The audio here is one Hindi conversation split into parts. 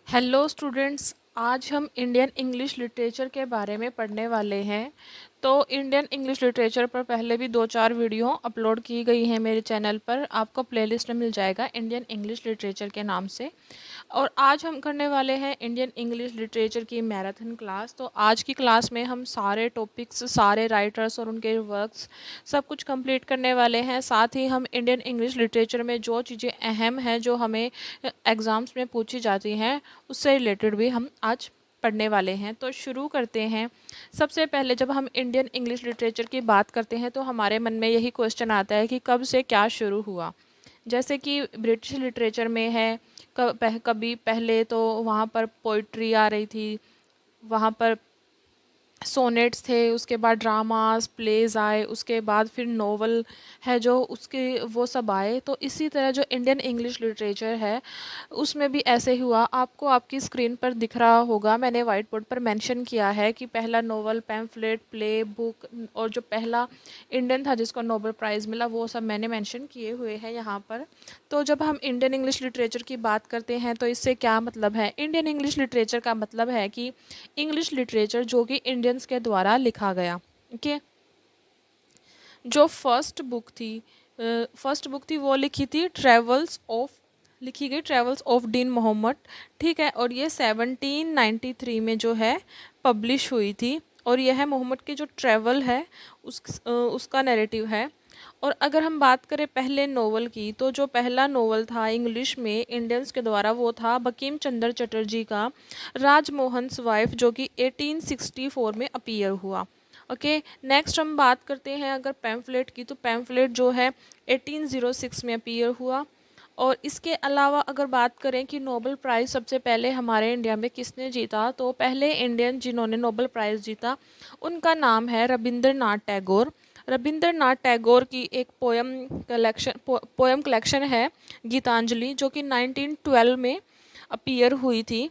Hello students. आज हम इंडियन इंग्लिश लिटरेचर के बारे में पढ़ने वाले हैं। तो इंडियन इंग्लिश लिटरेचर पर पहले भी 2-4 वीडियो अपलोड की गई हैं मेरे चैनल पर। आपको प्लेलिस्ट में मिल जाएगा इंडियन इंग्लिश लिटरेचर के नाम से। और आज हम करने वाले हैं इंडियन इंग्लिश लिटरेचर की मैराथन क्लास। तो आज की क्लास में हम सारे टॉपिक्स, सारे राइटर्स और उनके वर्क्स सब कुछ कंप्लीट करने वाले हैं। साथ ही हम इंडियन इंग्लिश लिटरेचर में जो चीज़ें अहम हैं, जो हमें एग्ज़ाम्स में पूछी जाती हैं, उससे रिलेटेड भी हम आज पढ़ने वाले हैं। तो शुरू करते हैं। सबसे पहले जब हम इंडियन इंग्लिश लिटरेचर की बात करते हैं तो हमारे मन में यही क्वेश्चन आता है कि कब से क्या शुरू हुआ। जैसे कि ब्रिटिश लिटरेचर में है, कभी पहले तो वहाँ पर पोइट्री आ रही थी, वहाँ पर सोनेट्स थे, उसके बाद ड्रामास, प्लेज आए, उसके बाद फिर नोवेल है जो उसके वो सब आए। तो इसी तरह जो इंडियन इंग्लिश लिटरेचर है उसमें भी ऐसे ही हुआ। आपको आपकी स्क्रीन पर दिख रहा होगा, मैंने वाइट बोर्ड पर मेंशन किया है कि पहला नोवेल, पैम्फलेट, प्ले, बुक और जो पहला इंडियन था जिसको नोबेल प्राइज़ मिला, वो सब मैंने मेंशन किए हुए हैं यहाँ पर। तो जब हम इंडियन इंग्लिश लिटरेचर की बात करते हैं तो इससे क्या मतलब है। इंडियन इंग्लिश लिटरेचर का मतलब है कि इंग्लिश लिटरेचर जो कि इंडियंस के द्वारा लिखा गया। ओके, जो फर्स्ट बुक थी वो लिखी गई ट्रेवल्स ऑफ डीन मोहम्मद। ठीक है, और ये 1793 में जो है पब्लिश हुई थी। और यह है मोहम्मद की जो ट्रैवल है उसका नैरेटिव है। और अगर हम बात करें पहले नोवेल की, तो जो पहला नोवेल था इंग्लिश में इंडियंस के द्वारा वो था बंकिम चंद्र चटर्जी का राजमोहन्स वाइफ, जो कि 1864 में अपीयर हुआ। ओके, नेक्स्ट हम बात करते हैं अगर पैम्फलेट की, तो पैम्फलेट जो है 1806 में अपीयर हुआ। और इसके अलावा अगर बात करें कि नोबेल प्राइज़ सबसे पहले हमारे इंडिया में किसने जीता, तो पहले इंडियन जिन्होंने नोबेल प्राइज़ जीता उनका नाम है रविंद्रनाथ टैगोर। रविंद्रनाथ टैगोर की एक पोएम कलेक्शन है गीतांजलि, जो कि 1912 में अपीयर हुई थी।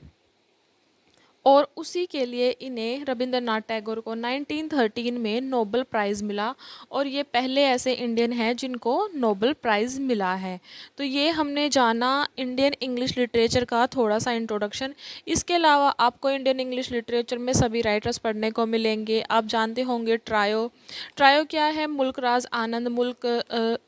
और उसी के लिए इन्हें, रविंद्रनाथ टैगोर को 1913 में नोबेल प्राइज़ मिला। और ये पहले ऐसे इंडियन हैं जिनको नोबेल प्राइज़ मिला है। तो ये हमने जाना इंडियन इंग्लिश लिटरेचर का थोड़ा सा इंट्रोडक्शन। इसके अलावा आपको इंडियन इंग्लिश लिटरेचर में सभी राइटर्स पढ़ने को मिलेंगे। आप जानते होंगे ट्रायो। ट्रायो क्या है? मुल्क राज आनंद,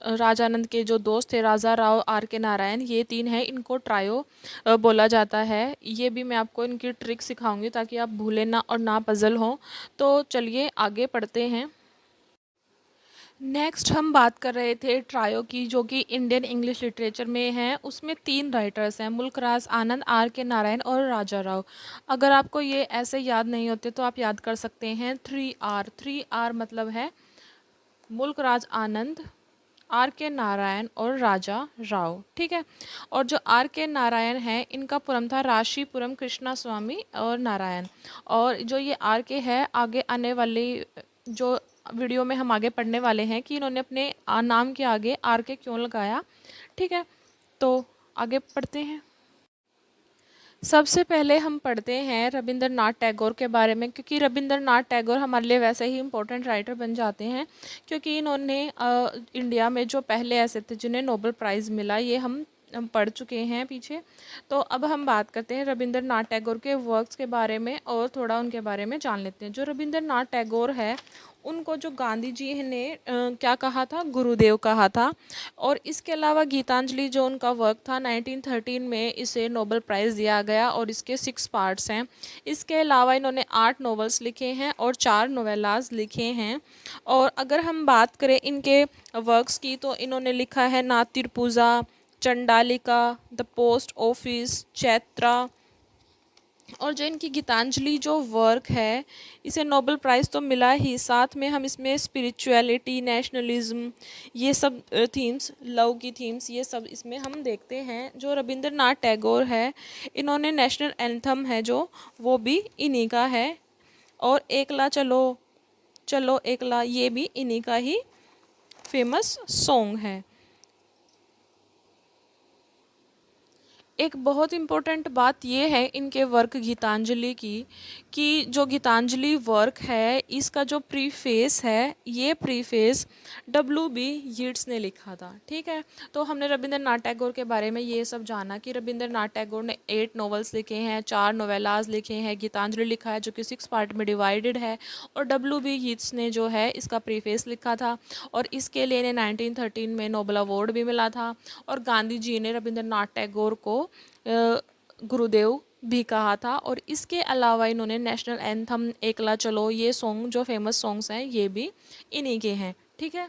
राज आनंद के जो दोस्त थे राजा राव, आर के नारायण, ये तीन हैं, इनको ट्रायो बोला जाता है। ये भी मैं आपको इनकी ट्रिक सिखाऊंगी ताकि आप भूलें ना और ना पजल हो। तो चलिए आगे पढ़ते हैं। नेक्स्ट हम बात कर रहे थे ट्रायो की, जो कि इंडियन इंग्लिश लिटरेचर में है। उसमें 3 राइटर्स हैं, मुल्क राज आनंद, आर के नारायण और राजा राव। अगर आपको ये ऐसे याद नहीं होते तो आप याद कर सकते हैं 3R। 3R मतलब है मुल्क राज आनंद, आर के नारायण और राजा राव। ठीक है, और जो आर के नारायण है इनका पुरम था राशीपुरम कृष्णा स्वामी और नारायण। और जो ये आर के है, आगे आने वाली जो वीडियो में हम आगे पढ़ने वाले हैं कि इन्होंने अपने नाम के आगे आर के क्यों लगाया। ठीक है, तो आगे पढ़ते हैं। सबसे पहले हम पढ़ते हैं रविंद्रनाथ टैगोर के बारे में, क्योंकि रविंद्रनाथ टैगोर हमारे लिए वैसे ही इम्पोर्टेंट राइटर बन जाते हैं, क्योंकि इन्होंने इंडिया में जो पहले ऐसे थे जिन्हें नोबेल प्राइज़ मिला, ये हम पढ़ चुके हैं पीछे। तो अब हम बात करते हैं रविंद्रनाथ टैगोर के वर्क्स के बारे में और थोड़ा उनके बारे में जान लेते हैं। जो रविंद्रनाथ टैगोर है उनको जो गांधी जी ने क्या कहा था, गुरुदेव कहा था। और इसके अलावा गीतांजलि जो उनका वर्क था 1913 में, इसे नोबेल प्राइज़ दिया गया और इसके 6 पार्ट्स हैं। इसके अलावा इन्होंने 8 नॉवेल्स लिखे हैं और 4 नोवेलाज लिखे हैं। और अगर हम बात करें इनके वर्क्स की, तो इन्होंने लिखा है नातिरपूजा, Chandalika, the post office, Chaitra. और जो इनकी गीतांजलि जो वर्क है, इसे नोबेल प्राइज़ तो मिला ही, साथ में हम इसमें स्पिरिचुअलिटी, नेशनलिज्म, ये सब थीम्स, लव की थीम्स, ये सब इसमें हम देखते हैं। जो रविंद्रनाथ टैगोर है, इन्होंने नेशनल एंथम है जो, वो भी इन्हीं का है। और एकला चलो चलो एकला, ये भी इन्हीं का ही फेमस सॉन्ग है। एक बहुत इम्पोर्टेंट बात ये है इनके वर्क गीतांजलि की, कि जो गीतांजलि वर्क है इसका जो प्रीफेस है, ये प्रीफेस W.B. यीट्स ने लिखा था। ठीक है, तो हमने रविंद्रनाथ टैगोर के बारे में ये सब जाना कि रविंद्रनाथ टैगोर ने 8 नॉवेल्स लिखे हैं, 4 नोवेलाज लिखे हैं, गीतांजलि लिखा है जो कि 6 पार्ट में डिवाइडेड है, और W.B. यीट्स ने जो है इसका प्रीफेस लिखा था, और इसके लिए इन्हें 1913 में नोबेल अवार्ड भी मिला था। और गांधी जी ने रविंद्रनाथ टैगोर को गुरुदेव भी कहा था। और इसके अलावा इन्होंने नेशनल एंथम एकला चलो, ये सॉन्ग जो फेमस सॉन्ग्स हैं ये भी इन्हीं के हैं। ठीक है,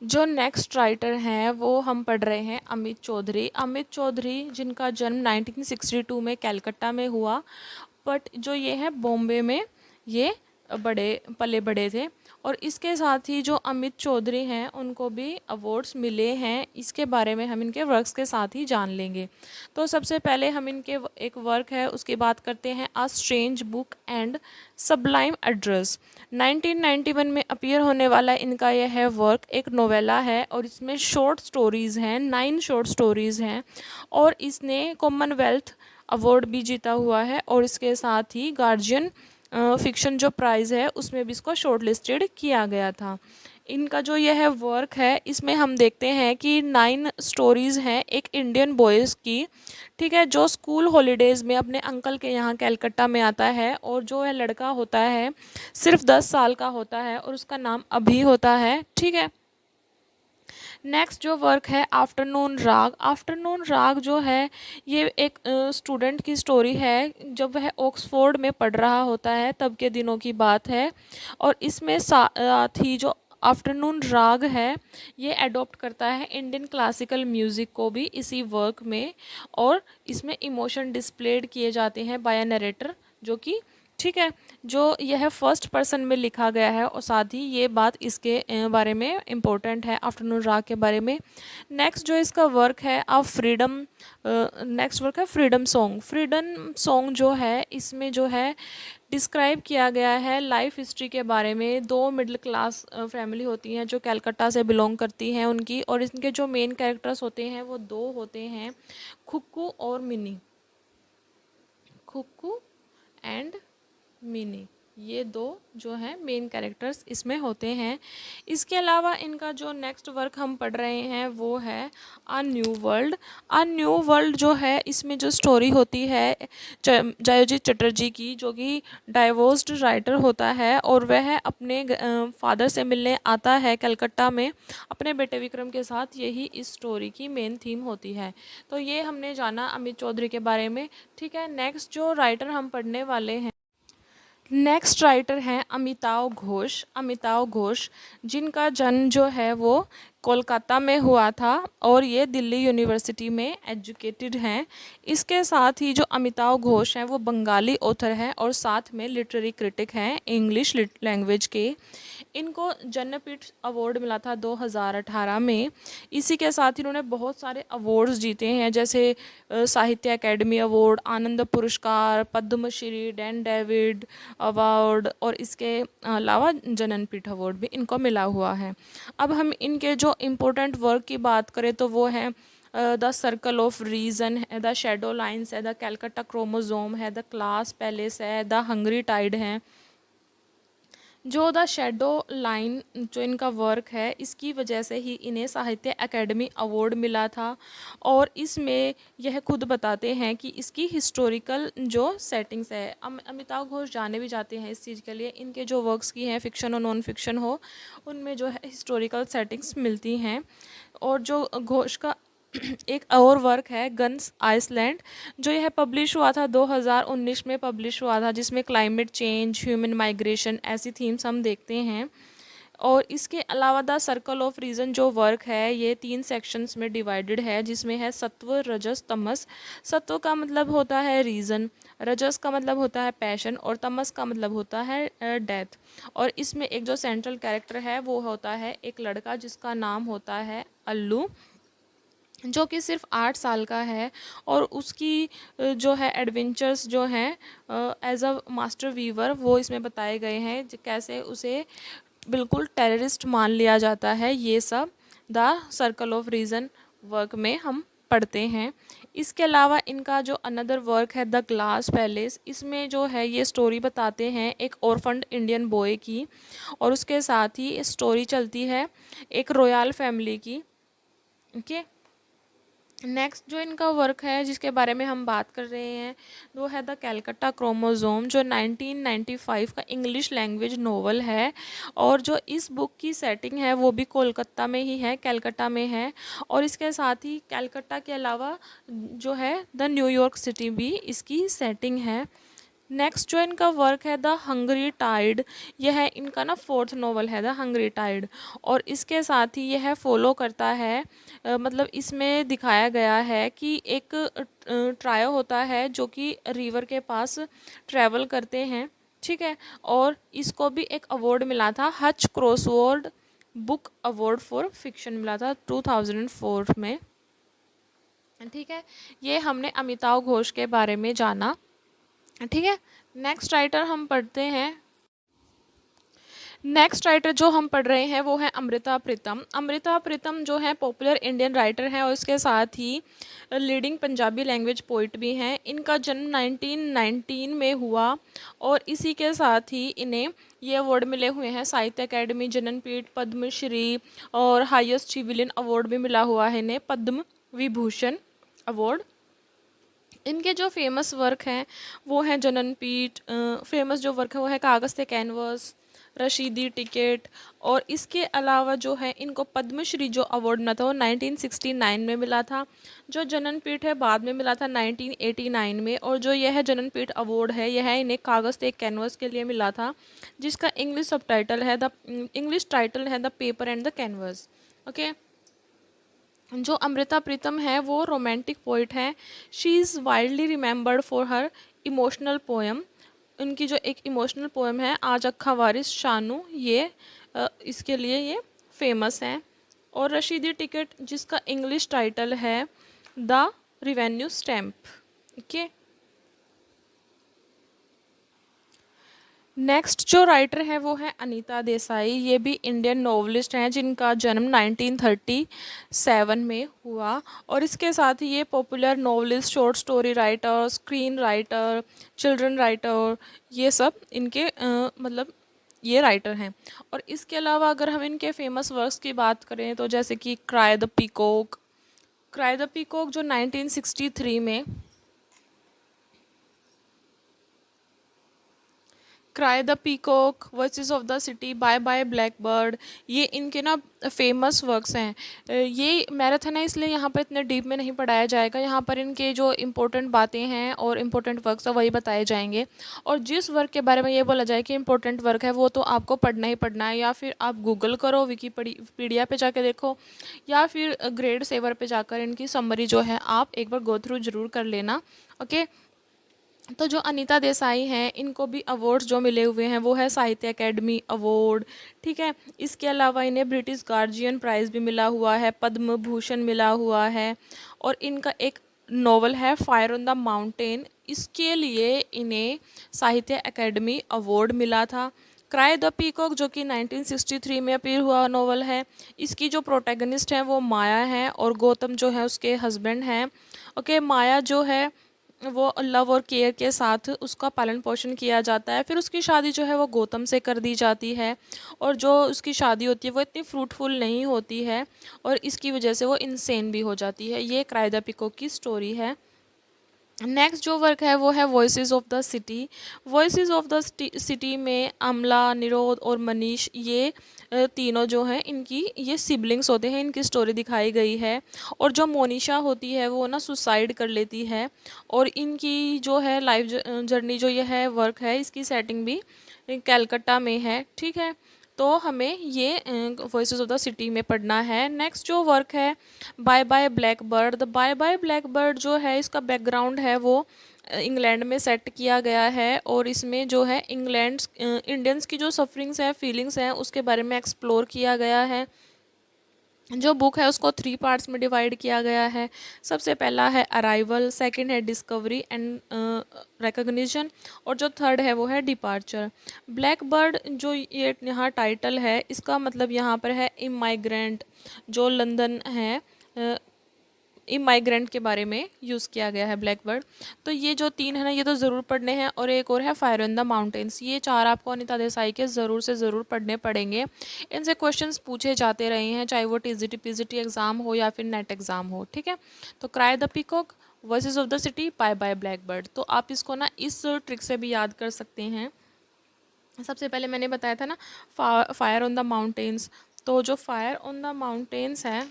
जो नेक्स्ट राइटर हैं वो हम पढ़ रहे हैं अमित चौधरी। अमित चौधरी जिनका जन्म 1962 में कलकत्ता में हुआ, बट जो ये है बॉम्बे में ये बड़े पले बड़े थे। और इसके साथ ही जो अमित चौधरी हैं उनको भी अवार्ड्स मिले हैं, इसके बारे में हम इनके वर्क्स के साथ ही जान लेंगे। तो सबसे पहले हम इनके एक वर्क है उसकी बात करते हैं, a strange book and Sublime address. 1991 में अपीयर होने वाला इनका यह है वर्क एक नोवेला है, और इसमें शॉर्ट स्टोरीज़ हैं, 9 शॉर्ट स्टोरीज़ हैं, और इसने कॉमनवेल्थ अवार्ड भी जीता हुआ है, और इसके साथ ही गार्जियन फिक्शन जो प्राइज़ है उसमें भी इसको शॉर्ट लिस्टेड किया गया था। इनका जो यह वर्क है इसमें हम देखते हैं कि 9 स्टोरीज़ हैं एक इंडियन बॉयज़ की। ठीक है, जो स्कूल हॉलीडेज़ में अपने अंकल के यहाँ कलकत्ता में आता है, और जो है लड़का होता है सिर्फ 10 साल का होता है, और उसका नाम अभी होता है। ठीक है, नेक्स्ट जो वर्क है आफ्टरनून राग। आफ्टरनून राग जो है ये एक स्टूडेंट की स्टोरी है, जब वह ऑक्सफोर्ड में पढ़ रहा होता है तब के दिनों की बात है। और इसमें साथ ही जो आफ्टरनून राग है ये अडॉप्ट करता है इंडियन क्लासिकल म्यूज़िक को भी इसी वर्क में, और इसमें इमोशन डिस्प्लेड किए जाते हैं बाय नरेटर, जो कि ठीक है, जो यह फर्स्ट पर्सन में लिखा गया है, और साथ ही ये बात इसके बारे में इम्पोर्टेंट है आफ्टरनून राग के बारे में। नेक्स्ट जो इसका वर्क है अब फ्रीडम, नेक्स्ट वर्क है फ्रीडम सॉन्ग। फ्रीडम सॉन्ग जो है इसमें जो है डिस्क्राइब किया गया है लाइफ हिस्ट्री के बारे में। 2 मिडिल क्लास फैमिली होती हैं जो कलकत्ता से बिलोंग करती हैं उनकी, और इनके जो मेन कैरेक्टर्स होते हैं वो 2 होते हैं, खुक्कू और मिनी, खुक्कू एंड मिनी, ये 2 जो हैं मेन कैरेक्टर्स इसमें होते हैं। इसके अलावा इनका जो नेक्स्ट वर्क हम पढ़ रहे हैं वो है a new world. A new world जो है इसमें जो स्टोरी होती है जयोजीत चटर्जी की, जो कि डाइवोर्स्ड राइटर होता है, और वह अपने फादर से मिलने आता है कलकत्ता में अपने बेटे विक्रम के साथ। यही इस स्टोरी की मेन थीम होती है। तो ये हमने जाना अमित चौधरी के बारे में। ठीक है, नेक्स्ट जो राइटर हम पढ़ने वाले हैं, नेक्स्ट राइटर हैं अमिताव घोष। अमिताव घोष जिनका जन्म जो है वो कोलकाता में हुआ था, और ये दिल्ली यूनिवर्सिटी में एजुकेटेड हैं। इसके साथ ही जो अमिताव घोष हैं वो बंगाली ऑथर हैं, और साथ में लिटरेरी क्रिटिक हैं इंग्लिश लैंग्वेज के। इनको ज्ञानपीठ अवार्ड मिला था 2018 में। इसी के साथ इन्होंने बहुत सारे अवार्ड्स जीते हैं, जैसे साहित्य अकेडमी अवार्ड, आनंद पुरस्कार, पद्मश्री, डैन डेविड अवार्ड, और इसके अलावा ज्ञानपीठ अवार्ड भी इनको मिला हुआ है। अब हम इनके जो इम्पोर्टेंट वर्क की बात करें तो वो है द सर्कल ऑफ रीज़न है, द शेडो लाइन्स है, द कैलकटा क्रोमोजोम है, द क्लास पैलेस है, द हंगरी टाइड है। जो द शेडो लाइन जो इनका वर्क है इसकी वजह से ही इन्हें साहित्य अकेडमी अवार्ड मिला था, और इसमें यह खुद बताते हैं कि इसकी हिस्टोरिकल जो सेटिंग्स है, अमिताव घोष जाने भी जाते हैं इस चीज़ के लिए, इनके जो वर्क्स की हैं फिक्शन और नॉन फिक्शन हो उनमें जो है हिस्टोरिकल सेटिंग्स मिलती हैं। और जो घोष का एक और वर्क है गन्स आइसलैंड, जो यह पब्लिश हुआ था 2019 में पब्लिश हुआ था, जिसमें क्लाइमेट चेंज, ह्यूमन माइग्रेशन ऐसी थीम्स हम देखते हैं। और इसके अलावा द सर्कल ऑफ रीज़न जो वर्क है ये 3 सेक्शंस में डिवाइडेड है, जिसमें है सत्व, रजस, तमस। सत्व का मतलब होता है रीज़न, रजस का मतलब होता है पैशन, और तमस का मतलब होता है डेथ। और इसमें एक जो सेंट्रल कैरेक्टर है वो होता है एक लड़का जिसका नाम होता है अल्लू, जो कि सिर्फ 8 साल का है, और उसकी जो है एडवेंचर्स जो हैं एज अ मास्टर वीवर वो इसमें बताए गए हैं, कैसे उसे बिल्कुल टेररिस्ट मान लिया जाता है। ये सब the circle of reason work में हम पढ़ते हैं। इसके अलावा इनका जो अनदर वर्क है द ग्लास पैलेस, इसमें जो है ये स्टोरी बताते हैं एक ऑर्फन्ड इंडियन बॉय की, और उसके साथ ही स्टोरी चलती है एक रॉयल फैमिली की। ओके, नेक्स्ट जो इनका वर्क है जिसके बारे में हम बात कर रहे हैं वो है द कैलकट्टा क्रोमोसोम, जो 1995 का इंग्लिश लैंग्वेज नोवेल है। और जो इस बुक की सेटिंग है वो भी कोलकाता में ही है, कैलकट्टा में है। और इसके साथ ही कैलकट्टा के अलावा जो है द न्यूयॉर्क सिटी भी इसकी सेटिंग है। नेक्स्ट जो इनका वर्क है द हंगरी टाइड, यह है इनका ना फोर्थ नोवेल है द हंगरी टाइड। और इसके साथ ही यह फॉलो करता है मतलब इसमें दिखाया गया है कि एक ट्रायो होता है जो कि रिवर के पास ट्रैवल करते हैं, ठीक है। और इसको भी एक अवार्ड मिला था, Hutch crossword book award for fiction मिला था 2004 में, ठीक है। ये हमने अमिताव घोष के बारे में जाना, ठीक है। नेक्स्ट राइटर हम पढ़ते हैं, नेक्स्ट राइटर जो हम पढ़ रहे हैं वो है अमृता प्रीतम। अमृता प्रीतम जो है पॉपुलर इंडियन राइटर हैं और इसके साथ ही लीडिंग पंजाबी लैंग्वेज पोइट भी हैं। इनका जन्म 1919 में हुआ और इसी के साथ ही इन्हें ये अवार्ड मिले हुए हैं, साहित्य अकेडमी, जननपीठ, पद्मश्री और हाईएस्ट सिविलियन अवार्ड भी मिला हुआ है इन्हें, पद्म विभूषण अवार्ड। इनके जो फेमस वर्क हैं वो हैं जननपीठ, फेमस जो वर्क है वो है कागज़ से कैनवस, रशीदी टिकट। और इसके अलावा जो है इनको पद्मश्री जो अवार्ड मिला था वो 1969 में मिला था। जो जननपीठ है बाद में मिला था 1989 में। और जो यह जननपीठ अवार्ड है यह इन्हें कागज़ से कैनवस के लिए मिला था, जिसका इंग्लिश सब टाइटल है इंग्लिश टाइटल है the paper and the canvas. Okay, जो अमृता प्रीतम है वो रोमांटिक पोइट है। She is widely remembered for her emotional poem. उनकी जो एक इमोशनल पोएम है आज अक्खा वारिस शानू, ये इसके लिए ये फेमस हैं। और रशीदी टिकट जिसका इंग्लिश टाइटल है the revenue stamp. Okay, next जो राइटर है वो है अनीता देसाई। ये भी इंडियन नॉवलिस्ट हैं जिनका जन्म 1937 में हुआ। और इसके साथ ही ये popular novelist, short story writer, screen writer, children writer, ये सब इनके मतलब ये राइटर हैं। और इसके अलावा अगर हम इनके फेमस वर्क्स की बात करें तो जैसे कि cry the peacock, cry the peacock जो 1963 में, cry the peacock, voices of the city, bye bye blackbird, ये इनके ना फेमस वर्क्स हैं। ये मैराथन है इसलिए यहाँ पर इतने डीप में नहीं पढ़ाया जाएगा, यहाँ पर इनके जो इम्पोर्टेंट बातें हैं और इम्पोर्टेंट वर्क्स हैं वही बताए जाएंगे। और जिस वर्क के बारे में ये बोला जाए कि इम्पोर्टेंट वर्क है वो तो आपको पढ़ना ही पढ़ना है, या फिर आप गूगल करो, विकीपीडिया पे जाके देखो, या फिर ग्रेड सेवर पे जाकर इनकी समरी जो है आप एक बार गो थ्रू जरूर कर लेना। ओके, तो जो अनीता देसाई हैं इनको भी अवार्ड्स जो मिले हुए हैं वो है साहित्य अकेडमी अवार्ड, ठीक है। इसके अलावा इन्हें ब्रिटिश गार्जियन प्राइज़ भी मिला हुआ है, पद्म भूषण मिला हुआ है। और इनका एक नॉवल है फायर ऑन द माउंटेन, इसके लिए इन्हें साहित्य अकेडमी अवार्ड मिला था। क्राई द पीकॉक जो कि 1963 में अपीयर हुआ नॉवल है, इसकी जो प्रोटैगनिस्ट हैं वो माया है और गौतम जो है उसके हस्बैंड हैं। ओके, माया जो है वो लव और केयर के साथ उसका पालन पोषण किया जाता है, फिर उसकी शादी जो है वो गौतम से कर दी जाती है। और जो उसकी शादी होती है वो इतनी फ्रूटफुल नहीं होती है और इसकी वजह से वो इंसेन भी हो जाती है। ये क्राई द पीकॉक की स्टोरी है। नेक्स्ट जो वर्क है वो है voices of the city. Voices of the city में अमला, निरोध और मनीष, ये तीनों जो हैं इनकी ये सिबलिंग्स होते हैं, इनकी स्टोरी दिखाई गई है। और जो मोनिशा होती है वो ना सुसाइड कर लेती है और इनकी जो है लाइफ जर्नी जो ये है वर्क है इसकी सेटिंग भी कैलकट्टा में है, ठीक है। तो हमें ये वॉइसेस ऑफ द सिटी में पढ़ना है। नेक्स्ट जो वर्क है bye bye black bird. The bye bye black bird जो है इसका बैकग्राउंड है वो इंग्लैंड में सेट किया गया है और इसमें जो है इंडियंस की जो सफरिंग्स हैं, फीलिंग्स हैं, उसके बारे में एक्सप्लोर किया गया है। जो बुक है उसको 3 पार्ट्स में डिवाइड किया गया है। सबसे पहला है अराइवल, सेकंड है डिस्कवरी एंड रिकग्निशन, और जो थर्ड है वो है डिपार्चर। ब्लैक बर्ड जो ये यहाँ टाइटल है इसका मतलब यहाँ पर है इमाइग्रेंट, जो लंदन है इमाइग्रेंट के बारे में यूज़ किया गया है ब्लैक बर्ड। तो ये जो 3 है ना, ये तो ज़रूर पढ़ने हैं। और एक और है फायर इन द माउंटेन्स। ये 4 आपको अनीता देसाई के ज़रूर से ज़रूर पढ़ने पड़ेंगे। इनसे क्वेश्चंस पूछे जाते रहे हैं, चाहे वो टीजीटी पीजीटी एग्ज़ाम हो या फिर नेट एग्ज़ाम हो, ठीक है। तो cry the peacock, voices of the city, bye bye black bird. तो आप इसको ना इस ट्रिक से भी याद कर सकते हैं। सबसे पहले मैंने बताया था ना फायर ऑन द माउंटेन्स। तो जो फायर ऑन द माउंटेन्स है,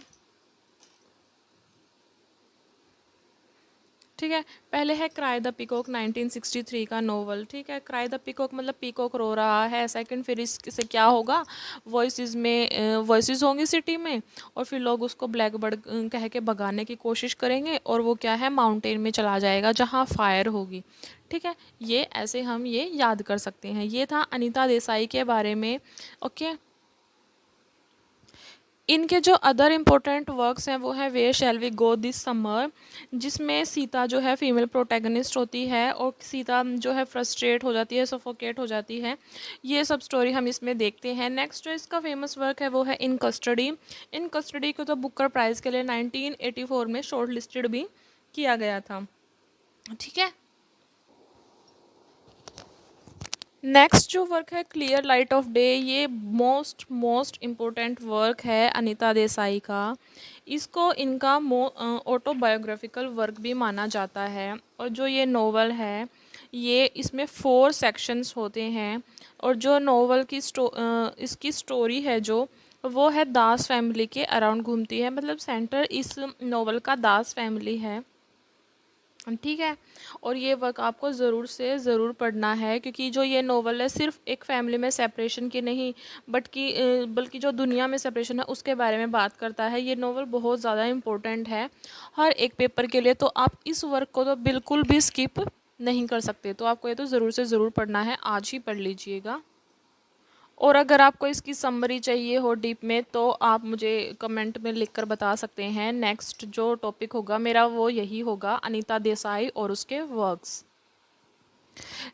ठीक है, पहले है क्राई द पीकॉक 1963 का नोवेल, ठीक है। क्राई द पीकॉक मतलब पीकॉक रो रहा है। सेकंड, फिर इससे क्या होगा, वॉइसेस होंगी सिटी में, और फिर लोग उसको ब्लैक बर्ड कह के भगाने की कोशिश करेंगे, और वो क्या है, माउंटेन में चला जाएगा जहाँ फायर होगी, ठीक है। ये ऐसे हम ये याद कर सकते हैं। ये था अनीता देसाई के बारे में, ओके। इनके जो अदर इम्पोर्टेंट वर्क्स हैं वो हैं where shall we go this summer, जिसमें सीता जो है फीमेल प्रोटैगनिस्ट होती है, और सीता जो है फ्रस्ट्रेट हो जाती है, सफोकेट हो जाती है। ये सब स्टोरी हम इसमें देखते हैं। नेक्स्ट जो इसका फेमस वर्क है वो है इन कस्टडी। इन कस्टडी को तो बुकर प्राइज़ के लिए 1984 में शॉर्ट लिस्टेड भी किया गया था, ठीक है। नेक्स्ट जो वर्क है क्लियर लाइट ऑफ डे, ये मोस्ट इम्पोर्टेंट वर्क है अनीता देसाई का। इसको इनका ऑटोबायोग्राफिकल वर्क भी माना जाता है। और जो ये नोवेल है, ये इसमें 4 सेक्शंस होते हैं। और जो नोवेल की इसकी स्टोरी है जो, वो है दास फैमिली के अराउंड घूमती है। मतलब सेंटर इस नोवेल का दास फैमिली है, ठीक है। और ये वर्क आपको ज़रूर से ज़रूर पढ़ना है, क्योंकि जो ये नोवेल है सिर्फ एक फैमिली में सेपरेशन की नहीं, बल्कि जो दुनिया में सेपरेशन है उसके बारे में बात करता है। ये नोवेल बहुत ज़्यादा इम्पोर्टेंट है हर एक पेपर के लिए। तो आप इस वर्क को तो बिल्कुल भी स्किप नहीं कर सकते। तो आपको ये तो ज़रूर से ज़रूर पढ़ना है, आज ही पढ़ लीजिएगा। और अगर आपको इसकी समरी चाहिए हो डीप में, तो आप मुझे कमेंट में लिखकर बता सकते हैं। नेक्स्ट जो टॉपिक होगा मेरा वो यही होगा, अनीता देसाई और उसके वर्क्स।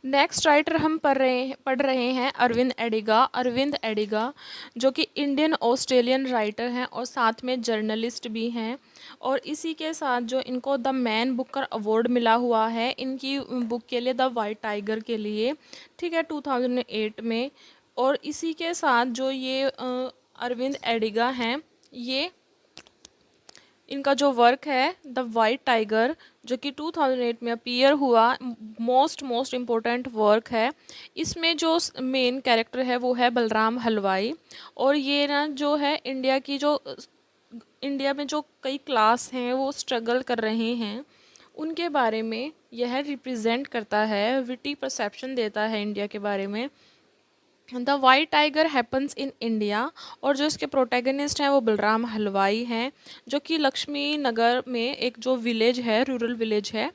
नेक्स्ट राइटर हम पढ़ रहे हैं अरविंद एडिगा। अरविंद एडिगा जो कि इंडियन ऑस्ट्रेलियन राइटर हैं और साथ में जर्नलिस्ट भी हैं। और इसी के साथ जो इनको द मैन बुकर अवार्ड मिला हुआ है इनकी बुक के लिए, द वाइट टाइगर के लिए, ठीक है, 2008 में। और इसी के साथ जो ये अरविंद एडिगा हैं, ये इनका जो वर्क है द वाइट टाइगर, जो कि 2008 में अपीयर हुआ, मोस्ट इम्पोर्टेंट वर्क है। इसमें जो मेन कैरेक्टर है वो है बलराम हलवाई। और ये ना जो है इंडिया में जो कई क्लास हैं वो स्ट्रगल कर रहे हैं, उनके बारे में यह रिप्रेजेंट करता है, विटी परसेप्शन देता है इंडिया के बारे में। The white tiger happens in India. और जो इसके प्रोटैगनिस्ट हैं वो बलराम हलवाई हैं, जो कि लक्ष्मी नगर में एक जो विलेज है, रूरल विलेज है,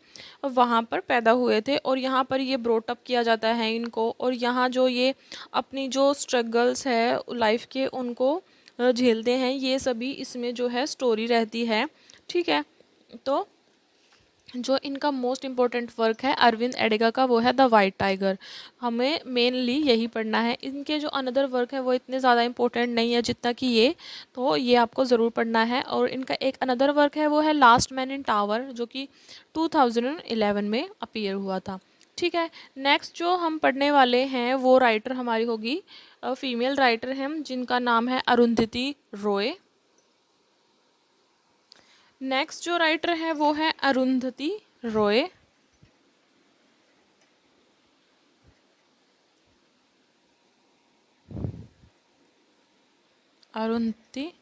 वहाँ पर पैदा हुए थे। और यहाँ पर ये ब्रोटअप किया जाता है इनको। और यहाँ जो ये अपनी जो स्ट्रगल्स है लाइफ के उनको झेलते हैं, ये सभी इसमें जो है स्टोरी रहती है, ठीक है। तो जो इनका मोस्ट इम्पोर्टेंट वर्क है अरविंद एडिगा का, वो है द वाइट टाइगर। हमें मेनली यही पढ़ना है। इनके जो अनदर वर्क है वो इतने ज़्यादा इम्पोर्टेंट नहीं है जितना कि ये, तो ये आपको ज़रूर पढ़ना है। और इनका एक अनदर वर्क है वो है लास्ट मैन इन टावर, जो कि 2011 में अपीयर हुआ था, ठीक है। नेक्स्ट जो हम पढ़ने वाले हैं वो राइटर हमारी होगी फीमेल राइटर हैं, जिनका नाम है अरुंधति रॉय। नेक्स्ट जो राइटर है वो है अरुंधति रॉय। अरुंधति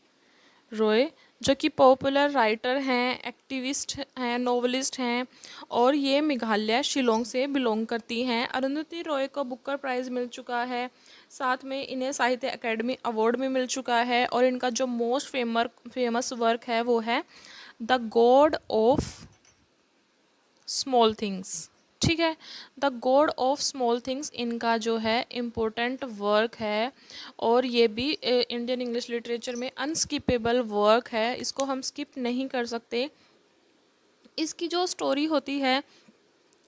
रॉय जो कि पॉपुलर राइटर हैं, एक्टिविस्ट हैं, नोवेलिस्ट हैं, और ये मेघालय शिलोंग से बिलोंग करती हैं। अरुंधति रॉय को बुकर प्राइज़ मिल चुका है, साथ में इन्हें साहित्य अकेडमी अवार्ड भी मिल चुका है। और इनका जो मोस्ट फेमस वर्क है वो है the God of small things, ठीक है। The God of small things इनका जो है इम्पोर्टेंट वर्क है। और ये भी इंडियन इंग्लिश लिटरेचर में अनस्किपेबल वर्क है, इसको हम स्किप नहीं कर सकते। इसकी जो स्टोरी होती है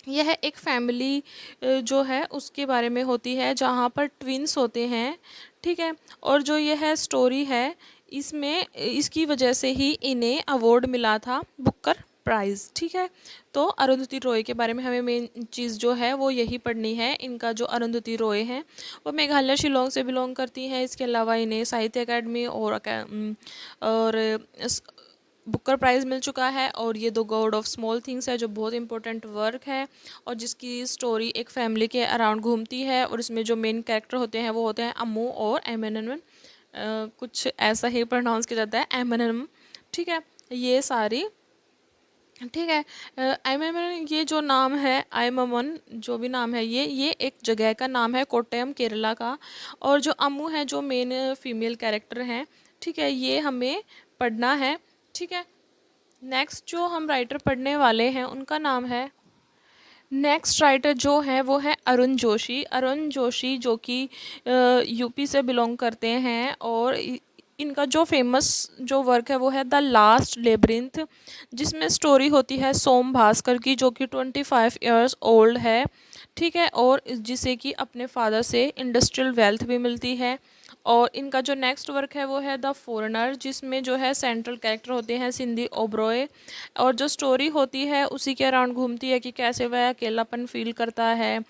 यह एक फैमिली जो है उसके बारे में होती है, जहाँ पर ट्विन्स होते हैं, ठीक है। और जो यह स्टोरी है इसमें इसकी वजह से ही इन्हें अवार्ड मिला था बुकर प्राइज़। ठीक है, तो अरुंधति रॉय के बारे में हमें मेन चीज़ जो है वो यही पढ़नी है। इनका जो अरुंधति रॉय हैं वो मेघालय शिलोंग से बिलोंग करती हैं। इसके अलावा इन्हें साहित्य अकादमी और बुकर प्राइज़ मिल चुका है। और ये the God of small things है जो बहुत इंपॉर्टेंट वर्क है और जिसकी स्टोरी एक फैमिली के अराउंड घूमती है। और इसमें जो मेन कैरेक्टर होते हैं वो होते हैं अम्मू और एमएनएम, कुछ ऐसा ही प्रोनाउंस किया जाता है, एमएनएम। ठीक है, ये सारी, ठीक है। एमएमएन ये जो नाम है, एमएमएन जो भी नाम है, ये एक जगह का नाम है कोट्टयम केरला का। और जो अम्मू है जो मेन फीमेल कैरेक्टर हैं, ठीक है, ये हमें पढ़ना है। ठीक है, नेक्स्ट जो हम राइटर पढ़ने वाले हैं उनका नाम है, नेक्स्ट राइटर जो है वो है अरुण जोशी। अरुण जोशी जो कि यूपी से बिलोंग करते हैं और इनका जो फेमस जो वर्क है वो है द लास्ट लेब्रिंथ, जिसमें स्टोरी होती है सोम भास्कर की जो कि 25 इयर्स ओल्ड है। ठीक है, और जिसे कि अपने फादर से इंडस्ट्रियल वेल्थ भी मिलती है। और इनका जो नेक्स्ट वर्क है वो है द फॉरेनर, जिसमें जो है सेंट्रल कैरेक्टर होते हैं सिंधी ओब्रॉय। और जो स्टोरी होती है उसी के अराउंड घूमती है कि कैसे वह अकेलापन फील करता है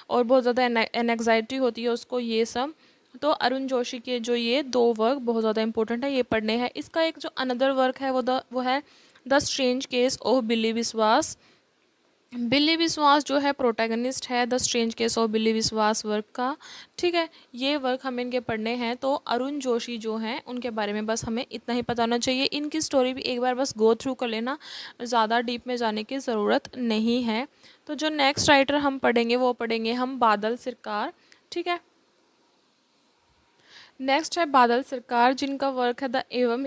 और बहुत ज़्यादा एनग्जाइटी होती है उसको, ये सब। तो अरुण जोशी के जो ये 2 वर्क बहुत ज़्यादा इंपॉर्टेंट है, ये पढ़ने हैं। इसका एक जो अनदर वर्क है वो है द स्ट्रेंज केस ऑफ बिली विश्वास। बिली विश्वास जो है प्रोटैगनिस्ट है द स्ट्रेंज केस ऑफ बिली विश्वास वर्क का। ठीक है, ये वर्क हमें इनके पढ़ने हैं। तो अरुण जोशी जो हैं उनके बारे में बस हमें इतना ही पता होना चाहिए। इनकी स्टोरी भी एक बार बस गो थ्रू कर लेना, ज़्यादा डीप में जाने की ज़रूरत नहीं है। तो जो नेक्स्ट राइटर हम पढ़ेंगे वो पढ़ेंगे हम बादल सरकार। ठीक है, नेक्स्ट है बादल सरकार, जिनका वर्क है द एवम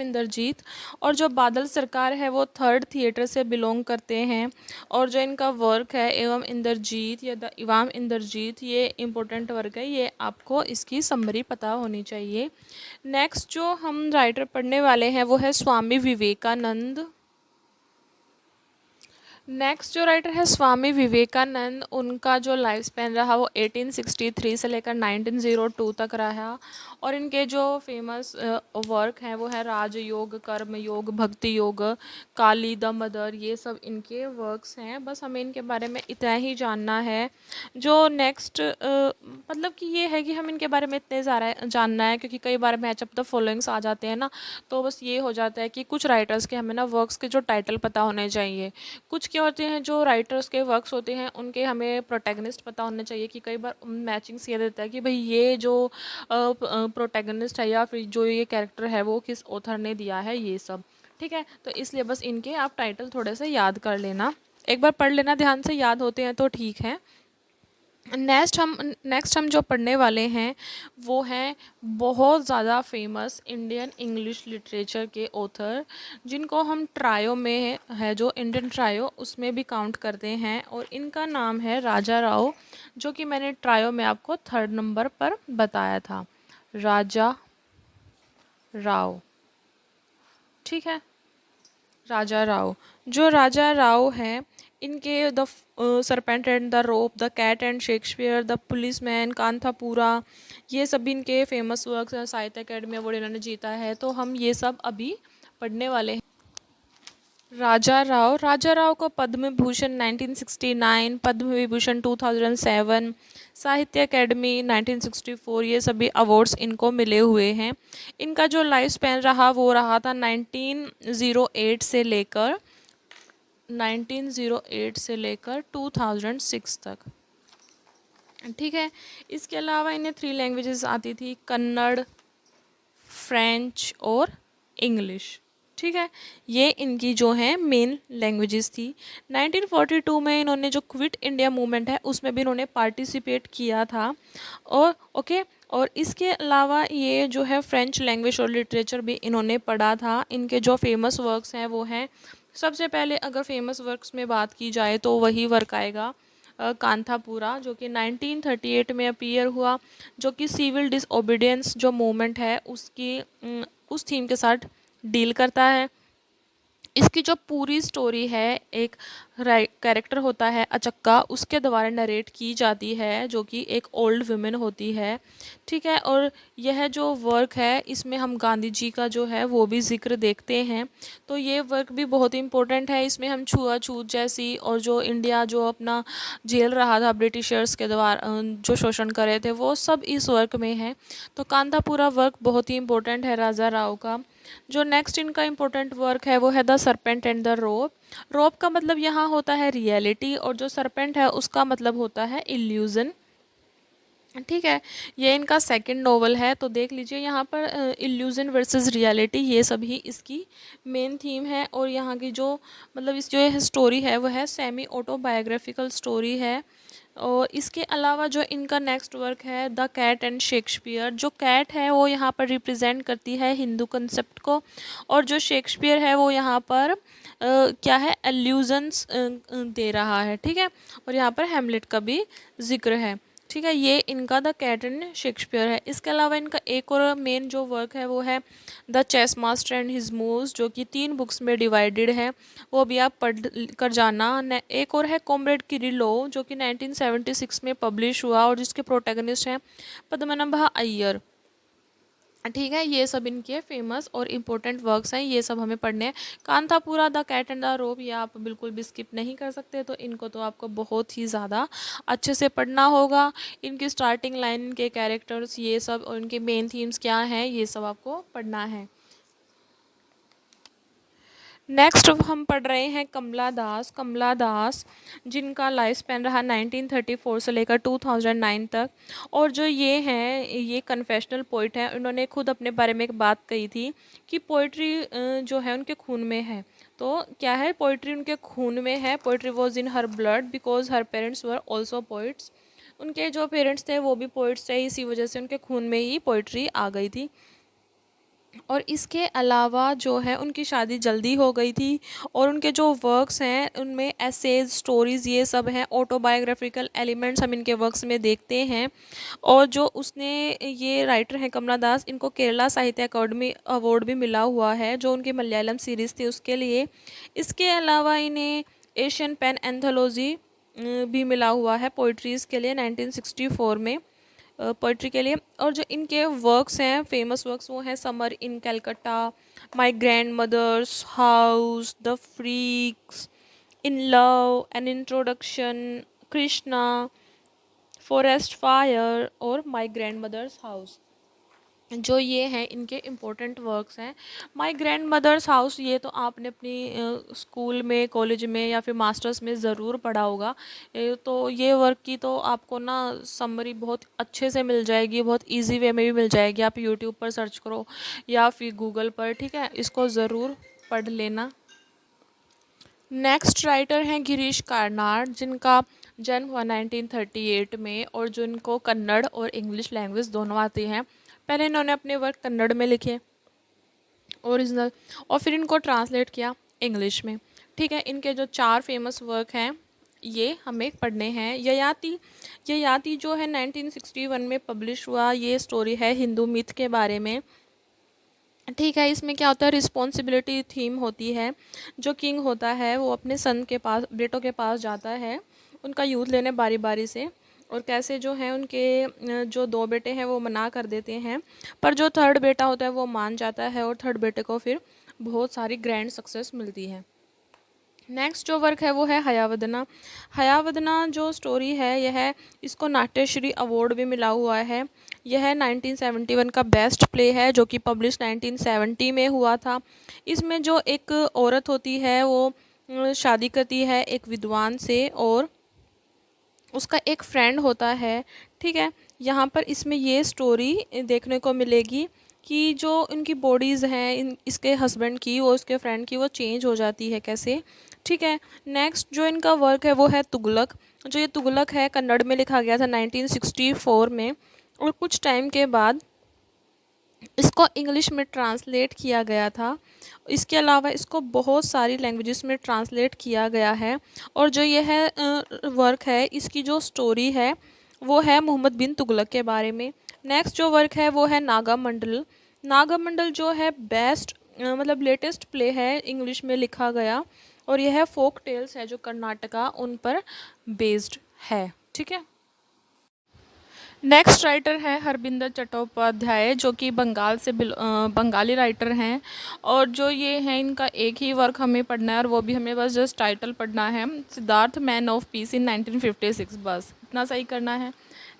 इंद्रजीत। और जो बादल सरकार है वो थर्ड थिएटर से बिलोंग करते हैं। और जो इनका वर्क है एवम इंद्रजीत या द एवम इंद्रजीत, ये इम्पोर्टेंट वर्क है, ये आपको इसकी समरी पता होनी चाहिए। नेक्स्ट जो हम राइटर पढ़ने वाले हैं वो है स्वामी विवेकानंद। नेक्स्ट जो राइटर है स्वामी विवेकानंद, उनका जो लाइफ स्पैन रहा वो 1863 से लेकर 1902 तक रहा। और इनके जो फेमस वर्क हैं वो है राजयोग, कर्म योग, भक्ति योग, काली द मदर, ये सब इनके वर्क्स हैं। बस हमें इनके बारे में इतना ही जानना है। जो नेक्स्ट मतलब कि ये है कि हम इनके बारे में इतने ज़्यादा जानना है क्योंकि कई बार मैच अप द फॉलोइंग्स आ जाते हैं ना, तो बस ये हो जाता है कि कुछ राइटर्स के हमें ना वर्क्स के जो टाइटल पता होने चाहिए। कुछ क्या होते हैं जो राइटर्स के वर्क्स होते हैं उनके हमें प्रोटैगनिस्ट पता होने चाहिए कि कई बार मैचिंग्स ये देता है कि भाई ये जो प्रोटैगनिस्ट है या फिर जो ये कैरेक्टर है वो किस ऑथर ने दिया है, ये सब। ठीक है, तो इसलिए बस इनके आप टाइटल थोड़े से याद कर लेना, एक बार पढ़ लेना, ध्यान से याद होते हैं तो ठीक है। नेक्स्ट हम जो पढ़ने वाले हैं वो हैं बहुत ज़्यादा फेमस इंडियन इंग्लिश लिटरेचर के ऑथर, जिनको हम ट्रायो में है जो इंडियन ट्रायो उसमें भी काउंट करते हैं। और इनका नाम है राजा राव, जो कि मैंने ट्रायो में आपको 3rd नंबर पर बताया था, राजा राव। ठीक है, राजा राव। जो राजा राव हैं इनके the serpent and the rope, the cat and Shakespeare, the policeman, Kanthapura, ये सभी इनके फेमस वर्क्स हैं। साहित्य अकेडमी अवार्ड इन्होंने जीता है, तो हम ये सब अभी पढ़ने वाले हैं। राजा राव को पद्म भूषण 1969, पद्म विभूषण 2007, साहित्य अकेडमी 1964, ये सभी अवार्ड्स इनको मिले हुए हैं। इनका जो लाइफ स्पैन रहा वो रहा था 1908 से लेकर 2006 तक। ठीक है, इसके अलावा इन्हें 3 लैंग्वेजेस आती थी, कन्नड़, फ्रेंच और इंग्लिश। ठीक है, ये इनकी जो है मेन लैंग्वेजेस थी। 1942 में इन्होंने जो क्विट इंडिया मूवमेंट है उसमें भी इन्होंने पार्टिसिपेट किया था। और और इसके अलावा ये जो है फ्रेंच लैंग्वेज और लिटरेचर भी इन्होंने पढ़ा था। इनके जो फेमस वर्क्स हैं वो हैं, सबसे पहले अगर फेमस वर्क्स में बात की जाए तो वही वर्क आएगा कांथापुरा, जो कि 1938 में अपीयर हुआ, जो कि सिविल डिसओबीडियंस जो मूवमेंट है उसकी उस थीम के साथ डील करता है। इसकी जो पूरी स्टोरी है एक कैरेक्टर होता है अचक्का, उसके द्वारा नरेट की जाती है, जो कि एक ओल्ड वुमेन होती है। ठीक है, और यह जो वर्क है इसमें हम गांधी जी का जो है वो भी ज़िक्र देखते हैं। तो ये वर्क भी बहुत इम्पोर्टेंट है। इसमें हम छुआछूत जैसी और जो इंडिया जो अपना झेल रहा था ब्रिटिशर्स के द्वारा जो शोषण कर रहे थे, वो सब इस वर्क में है। तो कांतापुरा वर्क बहुत ही इम्पोर्टेंट है राजा राव का। जो नेक्स्ट इनका इम्पोर्टेंट वर्क है वो है the serpent and the rope. Rope का मतलब यहाँ होता है रियलिटी, और जो सरपेंट है उसका मतलब होता है इल्यूजन। ठीक है, ये इनका सेकंड नोवेल है। तो देख लीजिए यहाँ पर इल्यूजन वर्सेस रियलिटी, ये सभी इसकी मेन थीम है। और यहाँ की जो मतलब इस जो स्टोरी है वो है सेमी ऑटोबायोग्राफिकल स्टोरी है। और इसके अलावा जो इनका नेक्स्ट वर्क है द कैट एंड शेक्सपियर। जो कैट है वो यहाँ पर रिप्रेजेंट करती है हिंदू कंसेप्ट को, और जो शेक्सपियर है वो यहाँ पर क्या है, एल्यूजन्स दे रहा है। ठीक है, और यहाँ पर हैमलेट का भी जिक्र है। ठीक है, ये इनका द कैट एंड शेक्सपियर है। इसके अलावा इनका एक और मेन जो वर्क है वो है the chess master and his moves, जो कि 3 बुक्स में डिवाइडेड है, वो भी आप पढ़ कर जाना। एक और है कॉमरेड किरिलो, जो कि 1976 में पब्लिश हुआ और जिसके प्रोटैगनिस्ट हैं पद्मनाभा अय्यर। ठीक है, ये सब इनके फेमस और इम्पोर्टेंट वर्क्स हैं, ये सब हमें पढ़ने हैं। Kanthapura, the cat and the rope, ये आप बिल्कुल भी स्किप नहीं कर सकते। तो इनको तो आपको बहुत ही ज़्यादा अच्छे से पढ़ना होगा। इनकी स्टार्टिंग लाइन, इनके कैरेक्टर्स, ये सब, और इनके मेन थीम्स क्या हैं, ये सब आपको पढ़ना है। नेक्स्ट हम पढ़ रहे हैं कमला दास। कमला दास जिनका लाइफ स्पैन रहा 1934 से लेकर 2009 तक। और जो ये हैं, ये कन्फेशनल पोइट हैं। उन्होंने खुद अपने बारे में एक बात कही थी कि पोइट्री जो है उनके खून में है। तो क्या है, पोइट्री उनके खून में है। Poetry was in her blood because her parents were also poets. उनके जो पेरेंट्स थे वो भी पोइट्स थे, इसी वजह से उनके खून में ही पोइट्री आ गई थी। और इसके अलावा जो है उनकी शादी जल्दी हो गई थी। और उनके जो वर्क्स हैं उनमें एसेज, स्टोरीज़, ये सब हैं। ऑटोबायोग्राफिकल एलिमेंट्स हम इनके वर्क्स में देखते हैं। और जो उसने, ये राइटर हैं कमला दास, इनको केरला साहित्य अकादमी अवार्ड भी मिला हुआ है, जो उनकी मलयालम सीरीज़ थी उसके लिए। इसके अलावा इन्हें एशियन पेन एंथोलॉजी भी मिला हुआ है पोइट्रीज़ के लिए 1964 में, पोइट्री के लिए। और जो इनके वर्क्स हैं, फेमस वर्क्स, वो हैं summer in Calcutta, my grandmother's house, the freaks, in love, an introduction, Krishna, forest fire, और माई ग्रैंड मदर्स हाउस। जो ये हैं इनके इम्पोर्टेंट वर्क्स हैं। माई ग्रैंड मदर्स हाउस, ये तो आपने अपनी स्कूल में, कॉलेज में या फिर मास्टर्स में ज़रूर पढ़ा होगा। तो ये वर्क की तो आपको ना समरी बहुत अच्छे से मिल जाएगी, बहुत इजी वे में भी मिल जाएगी। आप यूट्यूब पर सर्च करो या फिर गूगल पर। ठीक है, इसको ज़रूर पढ़ लेना। नेक्स्ट राइटर हैं गिरीश कार्नाड, जिनका जन्म हुआ 1938 में, और जिनको कन्नड़ और इंग्लिश लैंग्वेज दोनों आती हैं। पहले इन्होंने अपने वर्क कन्नड़ में लिखे ओरिजिनल, और फिर इनको ट्रांसलेट किया इंग्लिश में। ठीक है, इनके जो 4 फेमस वर्क हैं ये हमें पढ़ने हैं। ययाति, ययाति जो है 1961 में पब्लिश हुआ। ये स्टोरी है हिंदू मिथ के बारे में। ठीक है, इसमें क्या होता है, रिस्पॉन्सिबिलिटी थीम होती है। जो किंग होता है वो अपने सन के पास, बेटों के पास जाता है उनका यूथ लेने बारी बारी से, और कैसे जो है उनके जो 2 बेटे हैं वो मना कर देते हैं, पर जो थर्ड बेटा होता है वो मान जाता है, और थर्ड बेटे को फिर बहुत सारी ग्रैंड सक्सेस मिलती है। नेक्स्ट जो वर्क है वो है हयावदना। हयावदना जो स्टोरी है यह, इसको नाट्यश्री अवार्ड भी मिला हुआ है। यह 1971 का बेस्ट प्ले है, जो कि पब्लिश 1970 में हुआ था। इसमें जो एक औरत होती है वो शादी करती है एक विद्वान से, और उसका एक फ्रेंड होता है। ठीक है, यहाँ पर इसमें ये स्टोरी देखने को मिलेगी कि जो इनकी बॉडीज़ हैं इसके हस्बैंड की और उसके फ्रेंड की, वो चेंज हो जाती है कैसे। ठीक है, नेक्स्ट जो इनका वर्क है वो है तुगलक। जो ये तुगलक है कन्नड़ में लिखा गया था 1964 में, और कुछ टाइम के बाद इसको इंग्लिश में ट्रांसलेट किया गया था। इसके अलावा इसको बहुत सारी लैंग्वेजेस में ट्रांसलेट किया गया है। और जो यह वर्क है, इसकी जो स्टोरी है वो है मोहम्मद बिन तुगलक के बारे में। नेक्स्ट जो वर्क है वो है नागामंडल। नागामंडल जो है बेस्ट मतलब लेटेस्ट प्ले है इंग्लिश में लिखा गया, और यह फोक टेल्स है जो कर्नाटका उन पर बेस्ड है। ठीक है। नेक्स्ट राइटर है हरबिंदर चट्टोपाध्याय, जो कि बंगाली राइटर हैं। और जो ये हैं, इनका एक ही वर्क हमें पढ़ना है और वो भी हमें बस जस्ट टाइटल पढ़ना है, सिद्धार्थ मैन ऑफ पीस इन 1956, बस इतना सही करना है।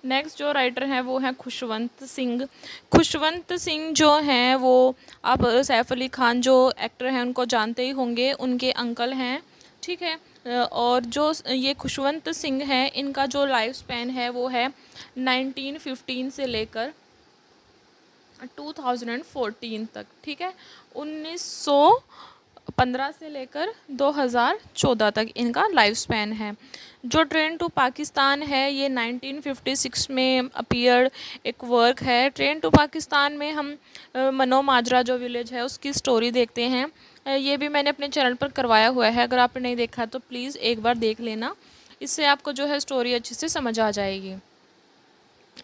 नेक्स्ट जो राइटर हैं वो हैं खुशवंत सिंह। खुशवंत सिंह जो हैं वो आप सैफ अली खान जो एक्टर हैं उनको जानते ही होंगे, उनके अंकल हैं। ठीक है। और जो ये खुशवंत सिंह हैं, इनका जो लाइफ स्पैन है वो है 1915 से लेकर 2014 तक। ठीक है। 1915 से लेकर 2014 तक इनका लाइफ स्पैन है। जो ट्रेन टू पाकिस्तान है ये 1956 में अपीयर्ड एक वर्क है। ट्रेन टू पाकिस्तान में हम मनो माजरा जो विलेज है उसकी स्टोरी देखते हैं। ये भी मैंने अपने चैनल पर करवाया हुआ है, अगर आपने नहीं देखा तो प्लीज़ एक बार देख लेना, इससे आपको जो है स्टोरी अच्छे से समझ आ जाएगी।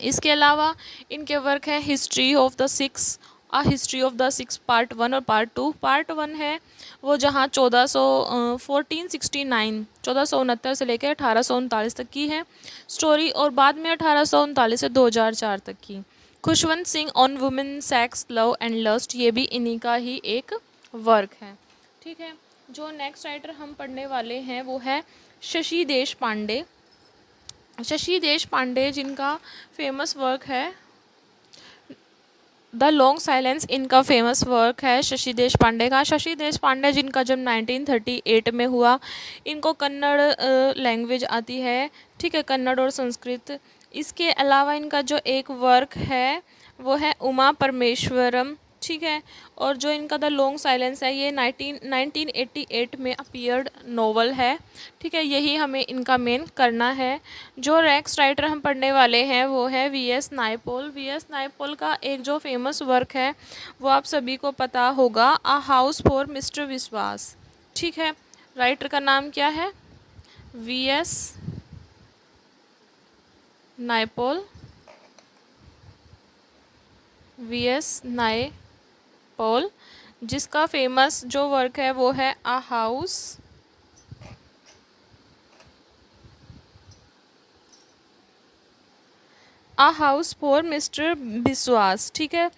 इसके अलावा इनके वर्क हैं history of the six, history of the six part 1 और पार्ट 2। पार्ट 1 है वो जहाँ 1469 से लेकर 1839 तक की है स्टोरी, और बाद में 1839 से 2004 तक की। Khushwant Singh on women sex love and lust, ये भी इन्हीं का ही एक वर्क है। ठीक है। जो नेक्स्ट राइटर हम पढ़ने वाले हैं वो है शशि देश पांडे। शशि देश पांडे जिनका फेमस वर्क है द लॉन्ग साइलेंस, इनका फेमस वर्क है शशि देश पांडे का। शशि देश पांडे जिनका जन्म 1938 में हुआ, इनको कन्नड़ लैंग्वेज आती है। ठीक है, कन्नड़ और संस्कृत। इसके अलावा इनका जो एक वर्क है वो है उमा परमेश्वरम। ठीक है। और जो इनका द लॉन्ग साइलेंस है ये 1988 में अपीयर्ड नोवेल है। ठीक है, यही हमें इनका मेन करना है। जो नेक्स्ट राइटर हम पढ़ने वाले हैं वो है वीएस नायपॉल। वीएस नायपॉल का एक जो फेमस वर्क है वो आप सभी को पता होगा, अ हाउस फॉर मिस्टर विश्वास। ठीक है। राइटर का नाम क्या है? वीएस नायपॉल। वीएस नायपॉल, जिसका फेमस जो वर्क है वो है अ हाउस फॉर मिस्टर बिस्वास। ठीक है।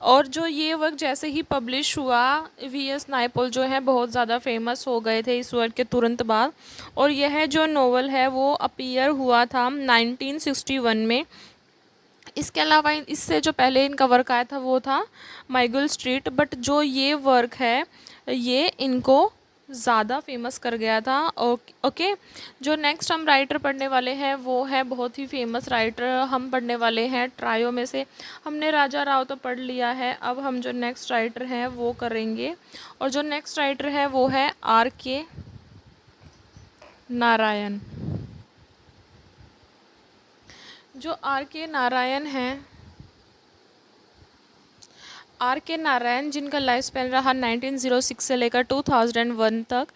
और जो ये वर्क जैसे ही पब्लिश हुआ, वीएस नायपॉल जो है बहुत ज़्यादा फेमस हो गए थे इस वर्क के तुरंत बाद। और यह जो नोवेल है वो अपीयर हुआ था 1961 में। इसके अलावा इससे जो पहले इनका वर्क आया था वो था माइगल स्ट्रीट, बट जो ये वर्क है ये इनको ज़्यादा फेमस कर गया था। ओके। जो नेक्स्ट हम राइटर पढ़ने वाले हैं वो है बहुत ही फेमस राइटर, हम पढ़ने वाले हैं ट्रायो में से। हमने राजा राव तो पढ़ लिया है, अब हम जो नेक्स्ट राइटर हैं वो करेंगे। और जो नेक्स्ट राइटर है वो है R.K. नारायण। जो R.K. नारायण हैं, R.K. नारायण जिनका लाइफ स्पैन रहा 1906 से लेकर 2001 तक,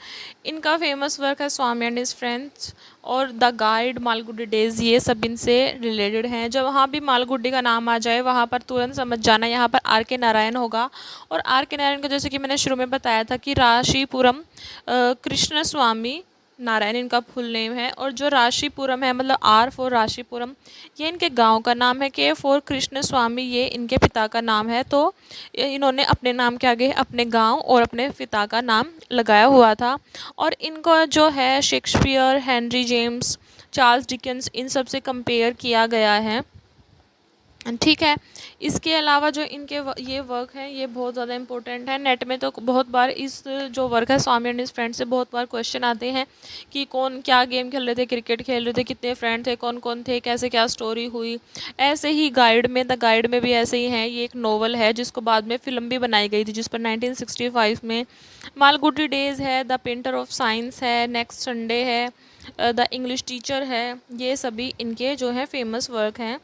इनका फेमस वर्क है स्वामी एंड हिज फ्रेंड्स और द गाइड, मालगुडी डेज, ये सब इनसे रिलेटेड हैं। जब वहाँ भी मालगुडी का नाम आ जाए वहाँ पर तुरंत समझ जाना यहाँ पर R.K. नारायण होगा। और R.K. नारायण का जैसे कि मैंने शुरू में बताया था कि राशीपुरम कृष्ण स्वामी नारायण इनका फुल नेम है। और जो राशीपुरम है मतलब R फॉर राशीपुरम, ये इनके गांव का नाम है। K फॉर कृष्ण स्वामी, ये इनके पिता का नाम है। तो इन्होंने अपने नाम के आगे अपने गांव और अपने पिता का नाम लगाया हुआ था। और इनको जो है Shakespeare, Henry James, Charles Dickens, इन सब से कंपेयर किया गया है। ठीक है। इसके अलावा जो इनके ये वर्क हैं ये बहुत ज़्यादा इंपॉर्टेंट है। नेट में तो बहुत बार इस जो वर्क है स्वामी एंड हिज फ्रेंड से बहुत बार क्वेश्चन आते हैं कि कौन क्या गेम खेल रहे थे, क्रिकेट खेल रहे थे, कितने फ्रेंड थे, कौन कौन थे, कैसे क्या स्टोरी हुई। ऐसे ही गाइड में, द गाइड में भी ऐसे ही हैं। ये एक नोवेल है जिसको बाद में फ़िल्म भी बनाई गई थी जिस पर 1965 में। मालगुडी डेज़ है, द पेंटर ऑफ साइंस है, नेक्स्ट संडे है, द इंग्लिश टीचर है, ये सभी इनके जो है फेमस वर्क हैं।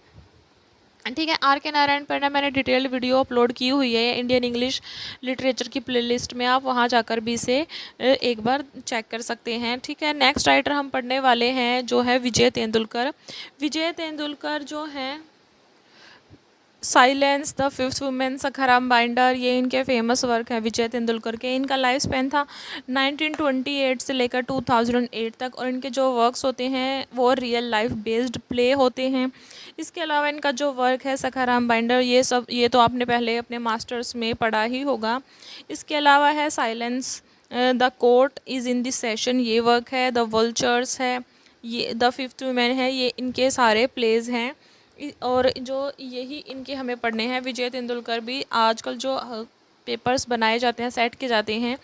ठीक है। R.K. नारायण पर ना मैंने डिटेल वीडियो अपलोड की हुई है इंडियन इंग्लिश लिटरेचर की प्लेलिस्ट में, आप वहाँ जाकर भी इसे एक बार चेक कर सकते हैं। ठीक है। नेक्स्ट राइटर हम पढ़ने वाले हैं जो है विजय तेंदुलकर। विजय तेंदुलकर जो हैं silence, the fifth women, Sakharam binder, ये इनके फेमस वर्क है विजय तेंदुलकर के। इनका लाइफ स्पेन था 1928 से लेकर 2008 तक, और इनके जो वर्क्स होते हैं वो रियल लाइफ बेस्ड प्ले होते हैं। इसके अलावा इनका जो वर्क है सखाराम बाइंडर, ये तो आपने पहले अपने मास्टर्स में पढ़ा ही होगा। इसके अलावा है silence, the court is in this session, ये वर्क है। द वल्चर्स है, ये द फिफ्थ वुमेन है, ये इनके सारे प्लेज हैं। और जो यही इनके हमें पढ़ने हैं। विजय तेंदुलकर भी आजकल जो पेपर्स बनाए जाते हैं, सेट किए जाते हैं,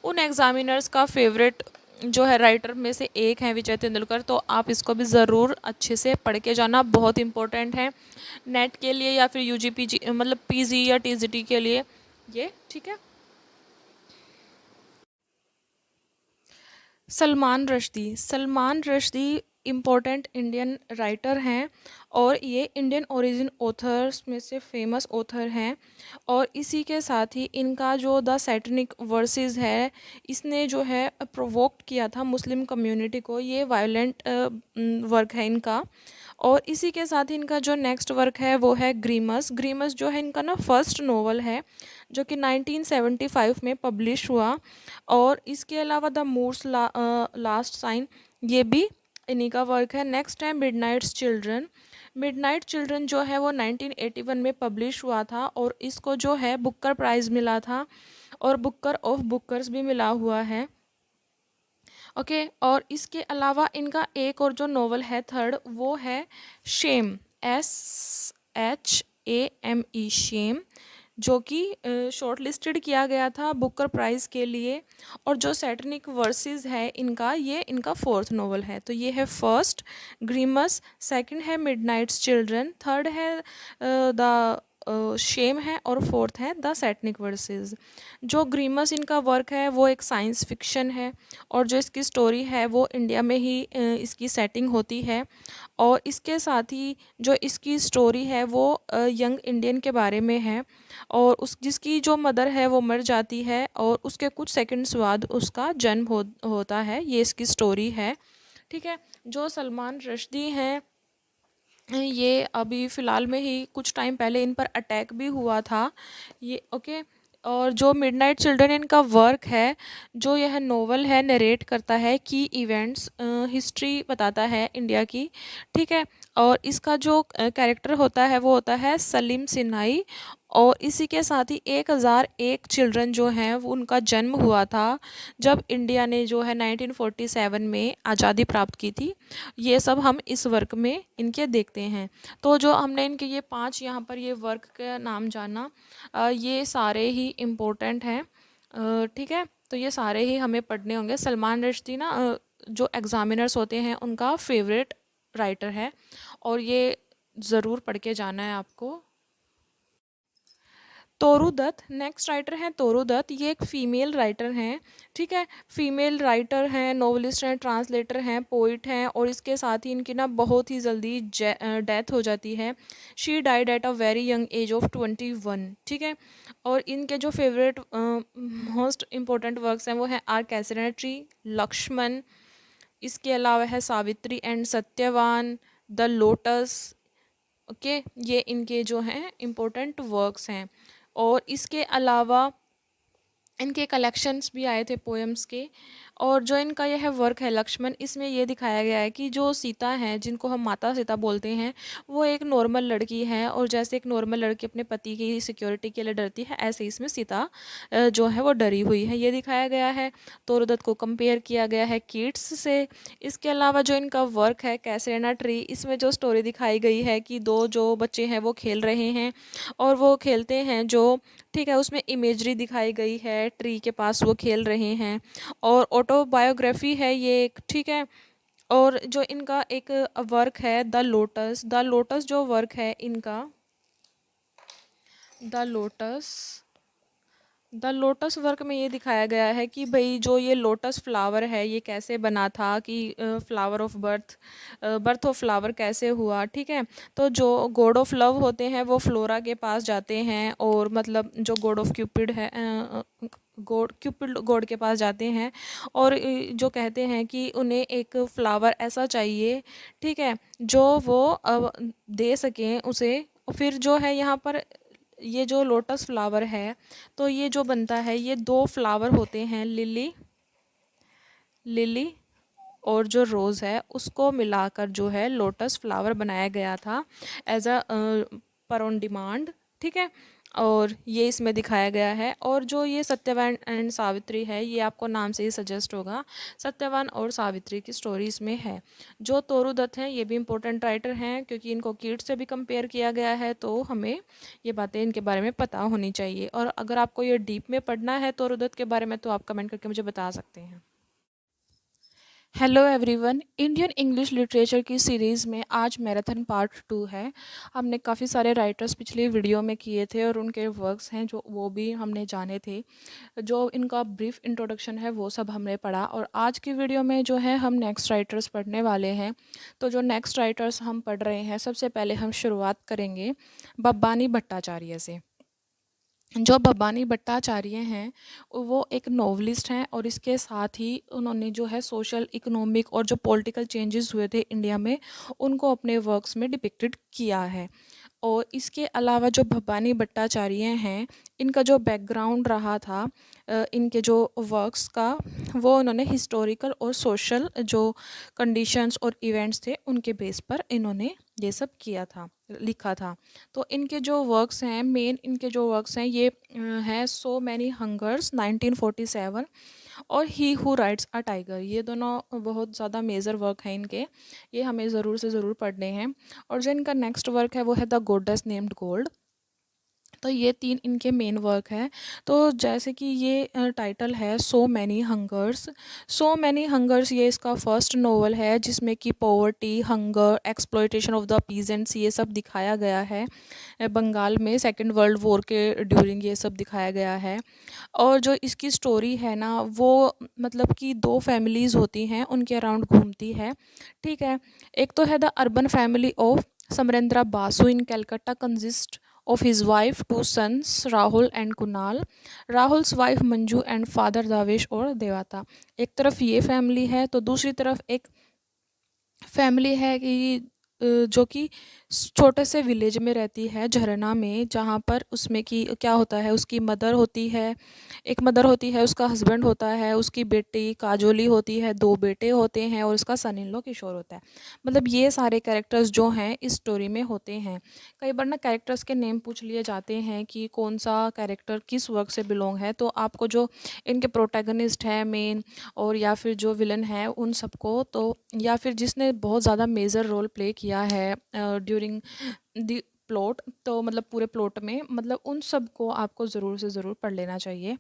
उन एग्ज़ामिनर्स का फेवरेट जो है राइटर में से एक है विजय तेंदुलकर। तो आप इसको भी ज़रूर अच्छे से पढ़ के जाना, बहुत इंपॉर्टेंट है नेट के लिए या फिर यूजी पीजी मतलब पीजी या टीजीटी के लिए ये, ठीक है। Salman Rushdie important Indian writer हैं, और ये इंडियन ओरिजिन ऑथर्स में से फेमस ऑथर हैं। और इसी के साथ ही इनका जो द सैटनिक वर्सेस है, इसने जो है प्रोवोक्ट किया था मुस्लिम कम्युनिटी को, ये वायलेंट वर्क है इनका। और इसी के साथ ही इनका जो नेक्स्ट वर्क है वो है ग्रीमस। ग्रीमस जो है इनका ना फर्स्ट नोवेल है, जो कि 1975 में पब्लिश हुआ। और इसके अलावा द मूड्स लास्ट साइन, ये भी इन्हीं का वर्क है। नेक्स्ट है मिडनाइट्स चिल्ड्रन। मिडनाइट चिल्ड्रन जो है वो 1981 में पब्लिश हुआ था, और इसको जो है बुकर प्राइज़ मिला था, और बुकर ऑफ बुकर्स भी मिला हुआ है। ओके, और इसके अलावा इनका एक और जो नोवेल है थर्ड, वो है शेम, SHAME, शेम, जो कि शॉर्ट लिस्टेड किया गया था बुकर प्राइज़ के लिए। और जो सैटनिक वर्सेस है इनका, ये इनका फोर्थ नोवेल है। तो ये है फर्स्ट ग्रीमस, सेकंड है मिडनाइट्स चिल्ड्रन, थर्ड है द शेम है, और फोर्थ है द सैटनिक वर्सेस। जो ग्रीमस इनका वर्क है वो एक साइंस फिक्शन है, और जो इसकी स्टोरी है वो इंडिया में ही इसकी सेटिंग होती है। और इसके साथ ही जो इसकी स्टोरी है वो यंग इंडियन के बारे में है, और उस जिसकी जो मदर है वो मर जाती है, और उसके कुछ सेकंड्स बाद उसका जन्म होता है। ये इसकी स्टोरी है, ठीक है। जो सलमान रश्दी हैं, ये अभी फ़िलहाल में ही कुछ टाइम पहले इन पर अटैक भी हुआ था, ये ओके। और जो मिडनाइट चिल्ड्रन इनका वर्क है, जो यह नोवेल है, नरेट करता है की इवेंट्स, हिस्ट्री बताता है इंडिया की, ठीक है। और इसका जो कैरेक्टर होता है वो होता है सलीम सिन्हाई। और इसी के साथ ही 1001 चिल्ड्रन जो हैं वो उनका जन्म हुआ था जब इंडिया ने जो है 1947 में आज़ादी प्राप्त की थी। ये सब हम इस वर्क में इनके देखते हैं। तो जो हमने इनके ये 5 यहाँ पर ये वर्क का नाम जाना, ये सारे ही इम्पोर्टेंट हैं, ठीक है। तो ये सारे ही हमें पढ़ने होंगे। सलमान रश्दी ना जो एग्ज़ामिनर्स होते हैं उनका फेवरेट राइटर है, और ये ज़रूर पढ़ के जाना है आपको। तोरू दत्त नेक्स्ट राइटर हैं। तोरू दत्त ये एक फ़ीमेल राइटर हैं, ठीक है। फ़ीमेल राइटर हैं, नोवेलिस्ट हैं, ट्रांसलेटर हैं, पोइट हैं, और इसके साथ ही इनकी ना बहुत ही जल्दी डेथ हो जाती है। She died at a very young age of 21, ठीक है। और इनके जो फेवरेट मोस्ट इम्पोर्टेंट वर्क्स हैं वो हैं आर कैसेनेट्री, लक्ष्मण, इसके अलावा है Savitri and Satyavan, the lotus, okay. ये इनके जो हैं इम्पोर्टेंट वर्क्स हैं। और इसके अलावा इनके कलेक्शंस भी आए थे पोएम्स के। और जो इनका यह वर्क है लक्ष्मण, इसमें ये दिखाया गया है कि जो सीता हैं, जिनको हम माता सीता बोलते हैं, वो एक नॉर्मल लड़की है, और जैसे एक नॉर्मल लड़की अपने पति की सिक्योरिटी के लिए डरती है, ऐसे इसमें सीता जो है वो डरी हुई है, ये दिखाया गया है। तोरदत्त को कंपेयर किया गया है कीट्स से। इसके अलावा जो इनका वर्क है कैसरेना ट्री, इसमें जो स्टोरी दिखाई गई है कि दो जो बच्चे हैं वो खेल रहे हैं, और वो खेलते हैं जो, ठीक है, उसमें इमेजरी दिखाई गई है, ट्री के पास वो खेल रहे हैं, और ऑटोबायोग्राफी है ये एक, ठीक है। और जो इनका एक वर्क है द लोटस जो वर्क है इनका, the lotus the lotus work में ये दिखाया गया है कि भाई जो ये लोटस फ्लावर है ये कैसे बना था, कि flower of birth of flower कैसे हुआ, ठीक है। तो जो गॉड ऑफ लव होते हैं वो फ्लोरा के पास जाते हैं, और मतलब जो गॉड ऑफ क्यूपिड है, क्यूपिड गॉड के पास जाते हैं, और जो कहते हैं कि उन्हें एक फ्लावर ऐसा चाहिए, ठीक है, जो वो दे सकें उसे और फिर जो है यहाँ पर ये जो लोटस फ्लावर है, तो ये जो बनता है, ये 2 फ्लावर होते हैं, लिली लिली और जो रोज़ है उसको मिलाकर जो है लोटस फ्लावर बनाया गया था एज अ पर ऑन डिमांड। ठीक है, और ये इसमें दिखाया गया है। और जो ये सत्यवान एंड सावित्री है, ये आपको नाम से ही सजेस्ट होगा, सत्यवान और सावित्री की स्टोरी इसमें है। जो तोरू दत्त हैं, ये भी इम्पोर्टेंट राइटर हैं क्योंकि इनको कीट से भी कंपेयर किया गया है, तो हमें ये बातें इनके बारे में पता होनी चाहिए। और अगर आपको ये डीप में पढ़ना है तोरू दत्त के बारे में, तो आप कमेंट करके मुझे बता सकते हैं। Hello everyone, Indian English literature की सीरीज़ में आज मैराथन पार्ट 2 है। हमने काफ़ी सारे राइटर्स पिछली वीडियो में किए थे और उनके वर्क्स हैं जो वो भी हमने जाने थे। जो इनका ब्रीफ इंट्रोडक्शन है वो सब हमने पढ़ा, और आज की वीडियो में जो है हम नेक्स्ट राइटर्स पढ़ने वाले हैं। तो जो नेक्स्ट राइटर्स हम पढ़ रहे हैं, सबसे पहले हम शुरुआत करेंगे बब्बानी भट्टाचार्य से। जो भवानी भट्टाचार्य हैं, वो एक नॉवलिस्ट हैं, और इसके साथ ही उन्होंने जो है सोशल, इकोनॉमिक और जो पॉलिटिकल चेंजेस हुए थे इंडिया में, उनको अपने वर्क्स में डिपिक्टेड किया है। और इसके अलावा जो भवानी भट्टाचार्य हैं, इनका जो बैकग्राउंड रहा था इनके जो वर्क्स का, वो उन्होंने हिस्टोरिकल और सोशल जो कंडीशंस और इवेंट्स थे उनके बेस पर इन्होंने ये सब किया था, लिखा था। तो इनके जो वर्क्स हैं, मेन इनके जो वर्क्स हैं, ये हैं सो मैनी हंगर्स 1947 और he who rides a tiger. ये दोनों बहुत ज़्यादा मेजर वर्क हैं इनके, ये हमें ज़रूर से ज़रूर पढ़ने हैं। और जो इनका नेक्स्ट वर्क है वो है द गॉडेस नेम्ड गोल्ड। तो ये 3 इनके मेन वर्क हैं। तो जैसे कि ये टाइटल है so many hungers. So many hungers ये इसका फर्स्ट नोवेल है जिसमें कि poverty, hunger, exploitation of the peasants ये सब दिखाया गया है। बंगाल में सेकेंड वर्ल्ड वॉर के ड्यूरिंग ये सब दिखाया गया है। और जो इसकी स्टोरी है ना, वो मतलब कि 2 फैमिलीज़ होती हैं, उनके अराउंड घूमती है। ठीक है, एक तो है the urban family of Samarendra Basu in Calcutta consist of his wife, 2 sons, Rahul and Kunal. Rahul's wife Manju and father Davesh और देवाता। एक तरफ ये फैमिली है, तो दूसरी तरफ एक फैमिली है कि जो कि छोटे से विलेज में रहती है, झरना में, जहाँ पर उसमें कि क्या होता है, उसकी मदर होती है, एक मदर होती है, उसका हस्बैंड होता है, उसकी बेटी काजोली होती है, 2 बेटे होते हैं और उसका सन इन लॉ किशोर होता है। मतलब ये सारे कैरेक्टर्स जो हैं इस स्टोरी में होते हैं। कई बार ना कैरेक्टर्स के नेम पूछ लिए जाते हैं कि कौन सा कैरेक्टर किस वर्क से बिलोंग है, तो आपको जो इनके प्रोटैगनिस्ट है मेन, और या फिर जो विलन है उन सबको, तो या फिर जिसने बहुत ज़्यादा मेजर रोल प्ले किया है ड्यूरिंग द प्लॉट, तो मतलब पूरे प्लॉट में, मतलब उन सब को आपको ज़रूर से ज़रूर पढ़ लेना चाहिए।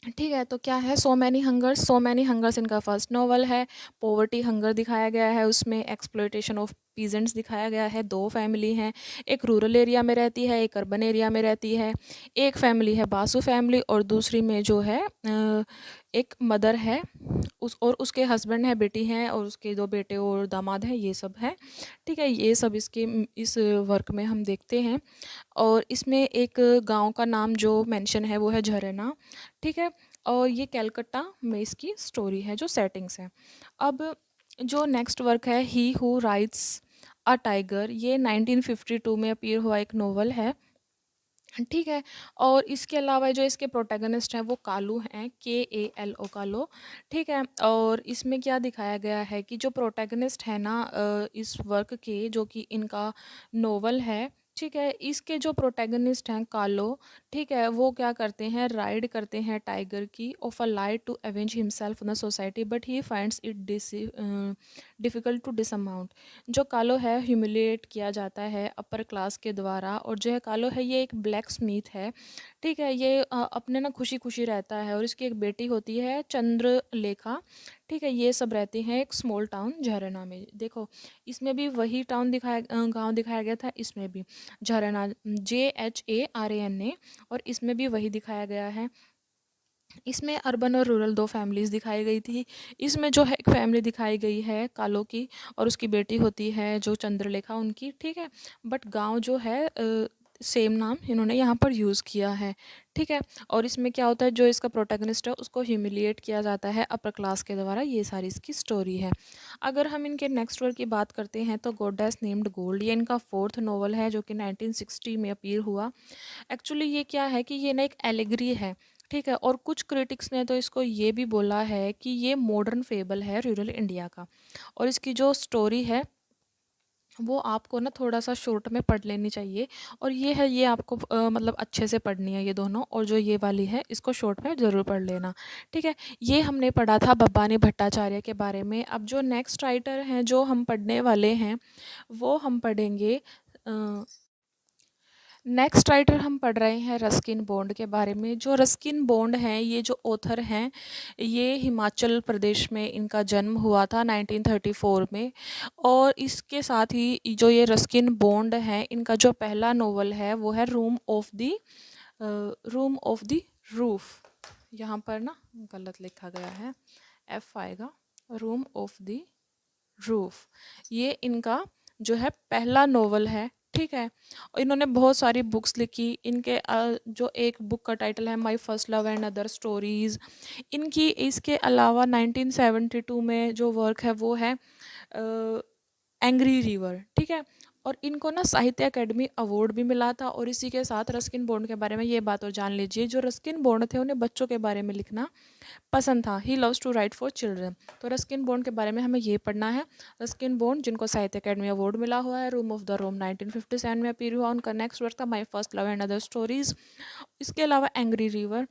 ठीक है, तो क्या है so many hungers. So many hungers इनका फर्स्ट नोवेल है। पॉवर्टी, हंगर दिखाया गया है उसमें, एक्सप्लॉयटेशन ऑफ पीजेंट्स दिखाया गया है। 2 फैमिली हैं, एक रूरल एरिया में रहती है, एक अर्बन एरिया में रहती है। एक फैमिली है बासु फैमिली, और दूसरी में जो है एक मदर है, उस और उसके हस्बैंड है, बेटी हैं, और उसके 2 बेटे और दामाद हैं, ये सब है। ठीक है, ये सब इसके इस वर्क में हम देखते हैं। और इसमें एक गांव का नाम जो मेंशन है वो है झरना। ठीक है, और ये कलकत्ता में इसकी स्टोरी है, जो सेटिंग्स है। अब जो नेक्स्ट वर्क है he who rides a tiger, ये 1952 में अपीयर हुआ एक नोवेल है। ठीक है, और इसके अलावा जो इसके प्रोटैगनिस्ट हैं वो कालू हैं, KALO कालो। ठीक है, और इसमें क्या दिखाया गया है कि जो प्रोटैगनिस्ट है ना इस वर्क के, जो कि इनका नोवेल है, ठीक है, इसके जो प्रोटैगनिस्ट हैं कालो, ठीक है, वो क्या करते हैं, राइड करते हैं टाइगर की of a light to avenge himself on the society, but he finds it difficult to dismount. जो कालो है ह्यूमिलिएट किया जाता है अपर क्लास के द्वारा, और जो है कालो है ये एक ब्लैक स्मिथ है। ठीक है, ये अपने ना खुशी खुशी रहता है, और इसकी एक बेटी होती है चंद्रलेखा। ठीक है, ये सब रहते हैं एक स्मॉल टाउन झरना में। देखो, इसमें भी वही टाउन दिखाया, गांव दिखाया गया था, इसमें भी झरना, JHARANA, और इसमें भी वही दिखाया गया है। इसमें अर्बन और रूरल 2 फैमिलीज़ दिखाई गई थी। इसमें जो है एक फैमिली दिखाई गई है कालो की, और उसकी बेटी होती है जो चंद्रलेखा उनकी। ठीक है, बट गांव जो है सेम नाम इन्होंने यहाँ पर यूज़ किया है, ठीक है। और इसमें क्या होता है, जो इसका प्रोटैगनिस्ट है उसको ह्यूमिलिएट किया जाता है अपर क्लास के द्वारा। ये सारी इसकी स्टोरी है। अगर हम इनके नेक्स्ट वर्क की बात करते हैं तो गॉडेस नेम्ड गोल्ड, ये इनका 4th नॉवल है जो कि 1960 में अपीयर हुआ। एक्चुअली ये क्या है कि ये ना एक एलिगरी है, ठीक है। और कुछ क्रिटिक्स ने तो इसको ये भी बोला है कि ये मॉडर्न फेबल है रूरल इंडिया का। और इसकी जो स्टोरी है वो आपको ना थोड़ा सा शॉर्ट में पढ़ लेनी चाहिए। और ये है, ये आपको मतलब अच्छे से पढ़नी है ये दोनों। और जो ये वाली है इसको शॉर्ट में ज़रूर पढ़ लेना, ठीक है। ये हमने पढ़ा था भवानी भट्टाचार्य के बारे में। अब जो नेक्स्ट राइटर हैं जो हम पढ़ने वाले हैं वो हम पढ़ेंगे, नेक्स्ट राइटर हम पढ़ रहे हैं रस्किन बॉन्ड के बारे में। जो रस्किन बॉन्ड हैं, ये जो ऑथर हैं, ये हिमाचल प्रदेश में इनका जन्म हुआ था 1934 में। और इसके साथ ही जो ये रस्किन बॉन्ड है, इनका जो पहला नोवेल है वो है रूम ऑफ द रूफ। यहाँ पर ना गलत लिखा गया है, एफ आएगा, रूम ऑफ द रूफ। ये इनका जो है पहला नोवेल है, ठीक है। और इन्होंने बहुत सारी बुक्स लिखी। इनके जो एक बुक का टाइटल है my first love and other stories. इनकी इसके अलावा 1972 में जो वर्क है वो है एंग्री रिवर, ठीक है। और इनको ना साहित्य अकेडमी अवार्ड भी मिला था। और इसी के साथ रस्किन बॉन्ड के बारे में ये बात और जान लीजिए, जो रस्किन बॉन्ड थे उन्हें बच्चों के बारे में लिखना पसंद था। He loves to write for children. तो रस्किन बॉन्ड के बारे में हमें ये पढ़ना है। रस्किन बॉन्ड जिनको साहित्य अकेडमी अवार्ड मिला हुआ है, रूम ऑफ द रोम 1957 में अपीयर हुआ। उनका नेक्स्ट वर्क था my first love and other stories. इसके अलावा एंग्री रिवर,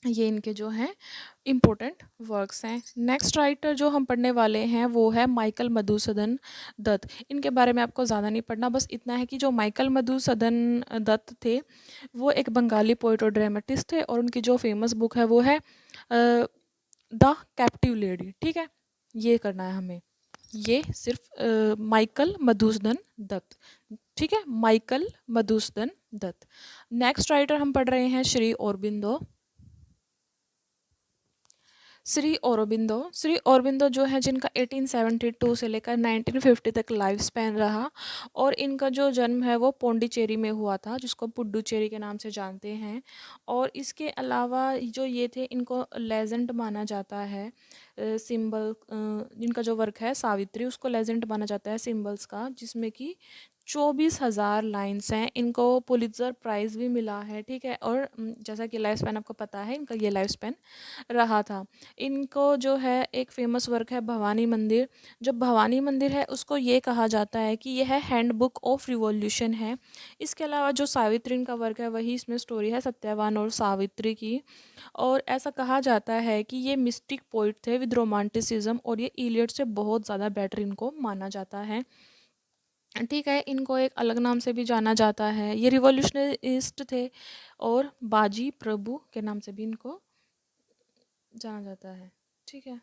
ये इनके जो हैं इम्पोर्टेंट वर्क्स हैं। नेक्स्ट राइटर जो हम पढ़ने वाले हैं वो है माइकल मधुसूदन दत्त। इनके बारे में आपको ज़्यादा नहीं पढ़ना, बस इतना है कि जो माइकल मधुसूदन दत्त थे वो एक बंगाली पोइट और ड्रामेटिस्ट थे। और उनकी जो फेमस बुक है वो है द कैप्टिव लेडी, ठीक है। ये करना है हमें, ये सिर्फ माइकल मधुसूदन दत्त, ठीक है, Michael Madhusudan Dutt. Next writer हम पढ़ रहे हैं श्री औरबिंदो। श्री औरोबिंदो, श्री औरोबिंदो जो है जिनका 1872 से लेकर 1950 तक लाइफ स्पैन रहा। और इनका जो जन्म है वो पौंडीचेरी में हुआ था, जिसको पुडुचेरी के नाम से जानते हैं। और इसके अलावा जो ये थे, इनको लेजेंड माना जाता है। सिंबल, इनका जो वर्क है सावित्री, उसको लेजेंड माना जाता है सिंबल्स का, जिसमें कि 24,000 लाइन्स हैं। इनको पुलित्ज़र प्राइज़ भी मिला है, ठीक है। और जैसा कि लाइफ स्पैन आपको पता है, इनका ये लाइफ स्पैन रहा था। इनको जो है एक फेमस वर्क है भवानी मंदिर। जो भवानी मंदिर है उसको ये कहा जाता है कि यह हैंडबुक ऑफ रिवॉल्यूशन है। इसके अलावा जो सावित्री इनका वर्क है वही इसमें स्टोरी है सत्यवान और सावित्री की। और ऐसा कहा जाता है कि ये मिस्टिक पोइट थे विद रोमांटिसिज्म, और ये इलियड से बहुत ज़्यादा बेटर इनको माना जाता है, ठीक है। इनको एक अलग नाम से भी जाना जाता है, ये रिवॉल्यूशनिस्ट थे। और बाजी प्रभु के नाम से भी इनको जाना जाता है, ठीक है।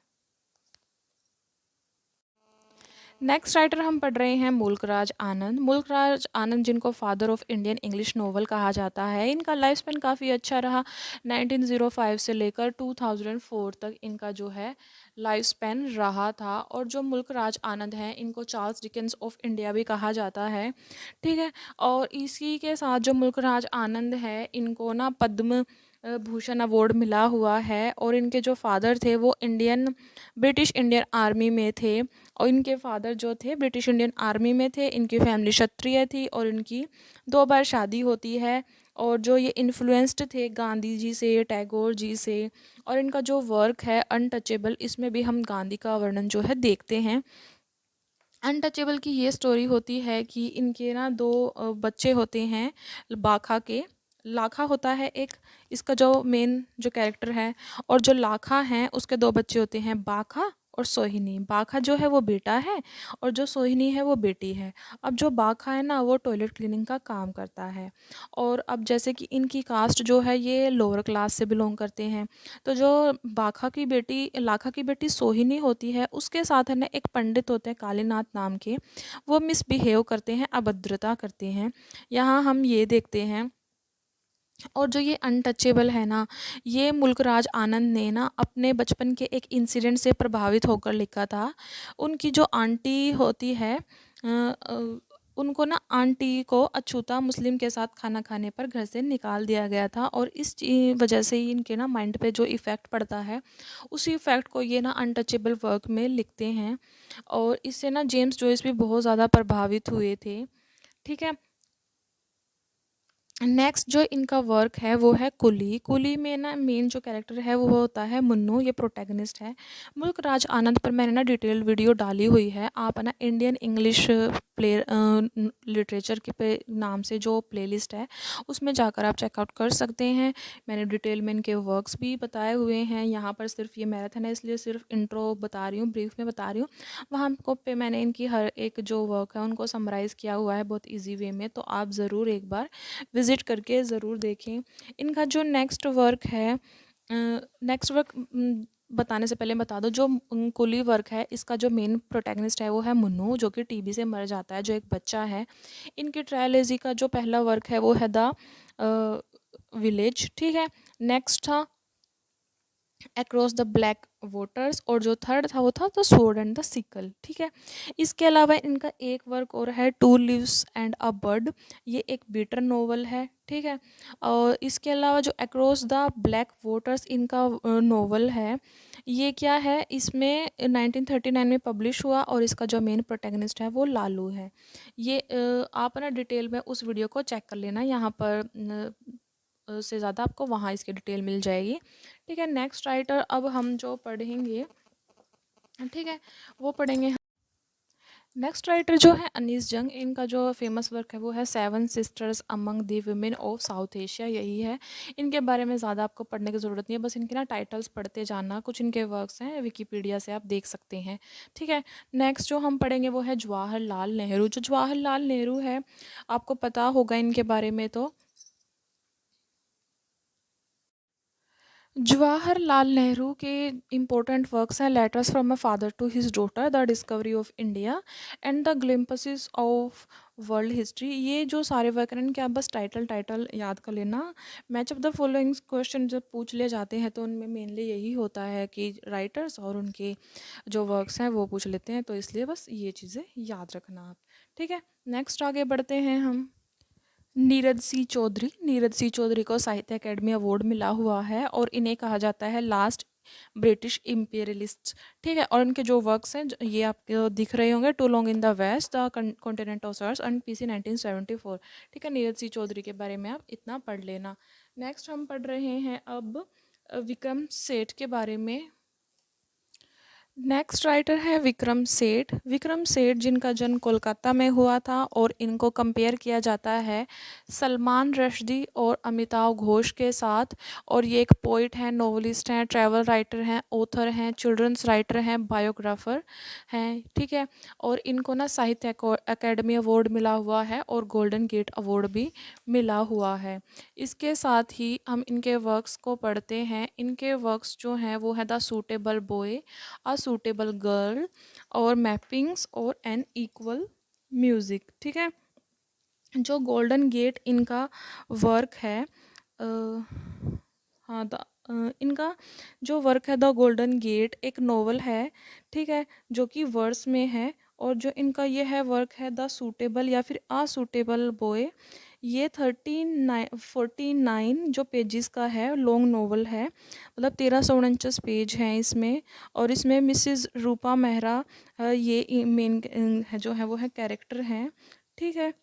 नेक्स्ट राइटर हम पढ़ रहे हैं मुल्कराज आनंद। मुल्कराज आनंद जिनको father of Indian English novel कहा जाता है। इनका लाइफ स्पेन काफ़ी अच्छा रहा, 1905 से लेकर 2004 तक इनका जो है लाइफ स्पेन रहा था। और जो मुल्कराज आनंद हैं इनको चार्ल्स डिकेंस ऑफ इंडिया भी कहा जाता है, ठीक है। और इसी के साथ जो मुल्कराज आनंद है इनको ना पद्म भूषण अवार्ड मिला हुआ है। और इनके जो फादर थे वो ब्रिटिश इंडियन आर्मी में थे। और इनके फादर जो थे ब्रिटिश इंडियन आर्मी में थे। इनकी फैमिली क्षत्रिय थी और इनकी 2 बार शादी होती है। और जो ये इन्फ्लुएंस्ड थे गांधी जी से, टैगोर जी से। और इनका जो वर्क है अनटचेबल, इसमें भी हम गांधी का वर्णन जो है देखते हैं। अनटचेबल की ये स्टोरी होती है कि इनके ना 2 बच्चे होते हैं बाखा के। लाखा होता है एक इसका जो मेन जो कैरेक्टर है, और जो लाखा हैं उसके 2 बच्चे होते हैं बाखा और सोहिनी। बाखा जो है वो बेटा है और जो सोहिनी है वो बेटी है। अब जो बाखा है ना वो टॉयलेट क्लीनिंग का काम करता है। और अब जैसे कि इनकी कास्ट जो है ये लोअर क्लास से बिलोंग करते हैं। तो जो लाखा की बेटी सोहिनी होती है उसके साथ है ना एक पंडित होते हैं कालीनाथ नाम के, वो मिसबिहेव करते हैं, अभद्रता करते हैं, यहाँ हम ये देखते हैं। और जो ये अनटचेबल है ना, ये मुल्कराज आनंद ने ना अपने बचपन के एक इंसिडेंट से प्रभावित होकर लिखा था। उनकी जो आंटी होती है उनको ना आंटी को अछूता मुस्लिम के साथ खाना खाने पर घर से निकाल दिया गया था, और इस वजह से ही इनके ना माइंड पे जो इफ़ेक्ट पड़ता है, उसी इफ़ेक्ट को ये ना अनटचेबल वर्क में लिखते हैं, और इससे ना जेम्स जॉयस भी बहुत ज़्यादा प्रभावित हुए थे। ठीक है। नेक्स्ट जो इनका वर्क है वो है कुली। कुली में ना मेन जो कैरेक्टर है वो होता है मुन्नू, ये प्रोटैगनिस्ट है। मुल्क राज आनंद पर मैंने ना डिटेल वीडियो डाली हुई है, आप ना इंडियन इंग्लिश प्ले लिटरेचर के पे नाम से जो प्लेलिस्ट है उसमें जाकर आप चेकआउट कर सकते हैं। मैंने डिटेल में इनके वर्क्स भी बताए हुए हैं। यहाँ पर सिर्फ ये मैराथन है इसलिए सिर्फ इंट्रो बता रही हूँ, ब्रीफ में बता रही हूँ। वहाँ को पे मैंने इनकी हर एक जो वर्क है उनको समराइज़ किया हुआ है बहुत ईजी वे में, तो आप ज़रूर एक बार विज़िट करके ज़रूर देखें। इनका जो नेक्स्ट वर्क है, नेक्स्ट वर्क बताने से पहले बता दो, जो कुली वर्क है इसका जो मेन प्रोटैगनिस्ट है वो है मुन्नू, जो कि टीबी से मर जाता है, जो एक बच्चा है। इनकी ट्रायलॉजी का जो पहला वर्क है वो है द विलेज। ठीक है। नेक्स्ट था अक्रॉस द ब्लैक वोटर्स, और जो थर्ड था वो था the sword and the sickle. ठीक है। इसके अलावा इनका एक वर्क और है two leaves and a bird, ये एक बीटर नोवेल है। ठीक है। और इसके अलावा जो अक्रॉस द ब्लैक वोटर्स इनका नोवेल है, ये क्या है, इसमें 1939 में पब्लिश हुआ, और इसका जो मेन प्रोटैगनिस्ट है वो लालू है। ये आप ना डिटेल में उस वीडियो को चेक कर लेना, यहाँ पर से ज़्यादा आपको वहाँ इसकी डिटेल मिल जाएगी। ठीक है। नेक्स्ट राइटर अब हम जो पढ़ेंगे, ठीक है, वो पढ़ेंगे। नेक्स्ट राइटर जो है अनीस जंग, इनका जो फेमस वर्क है वो है seven sisters among the women of south Asia, यही है। इनके बारे में ज़्यादा आपको पढ़ने की ज़रूरत नहीं है, बस इनके ना टाइटल्स पढ़ते जाना। कुछ इनके वर्क्स हैं विकीपीडिया से आप देख सकते हैं। ठीक है। नेक्स्ट जो हम पढ़ेंगे वो है जवाहरलाल नेहरू। जो जवाहरलाल नेहरू है आपको पता होगा इनके बारे में, तो जवाहरलाल नेहरू के इम्पोर्टेंट वर्क्स हैं letters from a father to his daughter, the discovery of India and the glimpses of world history. ये जो सारे वर्क हैं इनके आप बस टाइटल याद कर लेना। Match of the following question जब पूछ ले जाते हैं तो उनमें मेनली यही होता है कि राइटर्स और उनके जो वर्क्स हैं वो पूछ लेते हैं, तो इसलिए बस ये चीज़ें याद रखना आप। ठीक है। नेक्स्ट आगे बढ़ते हैं हम। नीरज सी चौधरी। नीरज सी चौधरी को साहित्य अकेडमी अवार्ड मिला हुआ है, और इन्हें कहा जाता है लास्ट ब्रिटिश इम्पीरियलिस्ट। ठीक है। और इनके जो वर्क्स हैं ये आपको दिख रहे होंगे, too long in the west, the continent of Circe and पीसी 1974। ठीक है। नीरज सी चौधरी के बारे में आप इतना पढ़ लेना। नेक्स्ट हम पढ़ रहे हैं अब विक्रम सेठ के बारे में। नेक्स्ट राइटर है विक्रम सेठ। विक्रम सेठ जिनका जन्म कोलकाता में हुआ था, और इनको कंपेयर किया जाता है सलमान रश्दी और अमिताभ घोष के साथ। और ये एक पोइट हैं, नोवेलिस्ट हैं, ट्रैवल राइटर हैं, ऑथर हैं, चिल्ड्रंस राइटर हैं, बायोग्राफर हैं। ठीक है। और इनको ना साहित्य अकेडमी अवार्ड मिला हुआ है, और गोल्डन गेट अवार्ड भी मिला हुआ है। इसके साथ ही हम इनके वर्क्स को पढ़ते हैं। इनके वर्क्स जो हैं वो है the suitable boy, a suitable girl, और मैपिंग्स और एन इक्वल म्यूज़िक। ठीक है। जो गोल्डन गेट इनका वर्क है, हाँ इनका जो वर्क है द गोल्डन गेट एक नोवेल है। ठीक है। जो कि वर्स में है। और जो इनका ये है वर्क है द सूटेबल या फिर आ सूटेबल बॉय, ये 49 जो पेजेस का है, लॉन्ग नोवेल है, मतलब 1349 पेज हैं इसमें। और इसमें मिसिज रूपा मेहरा ये मेन है जो है वो है कैरेक्टर हैं। ठीक है।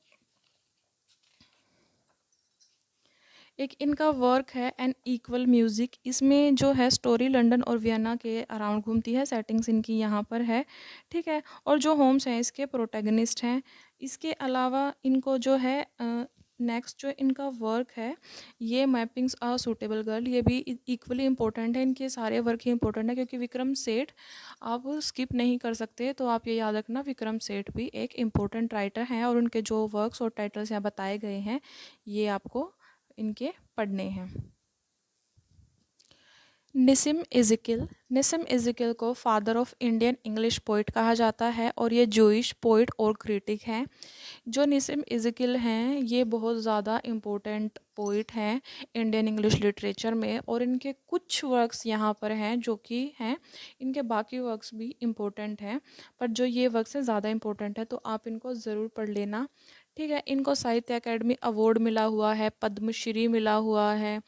एक इनका वर्क है एन इक्वल म्यूज़िक, इसमें जो है स्टोरी लंदन और वियना के अराउंड घूमती है, सेटिंग्स इनकी यहाँ पर है। ठीक है। और जो होम्स हैं इसके प्रोटैगनिस्ट हैं। इसके अलावा इनको जो है नेक्स्ट जो इनका वर्क है ये मैपिंग्स अ सूटेबल गर्ल, ये भी इक्वली इम्पोर्टेंट है। इनके सारे वर्क ही इंपॉर्टेंट है, क्योंकि विक्रम सेठ आप स्किप नहीं कर सकते, तो आप ये याद रखना विक्रम सेठ भी एक इम्पोर्टेंट राइटर हैं, और उनके जो वर्क्स और टाइटल्स यहाँ बताए गए हैं ये आपको इनके पढ़ने हैं। निसिम इज़िकिल को father of Indian English poet कहा जाता है और ये जूइश पोइट और क्रिटिक हैं। जो निसिम इज़िकिल हैं ये बहुत ज़्यादा इम्पोर्टेंट पोइट हैं इंडियन इंग्लिश लिटरेचर में, और इनके कुछ वर्क्स यहाँ पर हैं जो कि हैं, इनके बाकी वर्क्स भी इम्पोर्टेंट हैं, पर जो ये वर्क्स हैं ज़्यादा इम्पोर्टेंट है तो आप इनको ज़रूर पढ़ लेना। ठीक है, इनको साहित्य अकेडमी अवार्ड मिला हुआ है, पद्मश्री मिला हुआ है,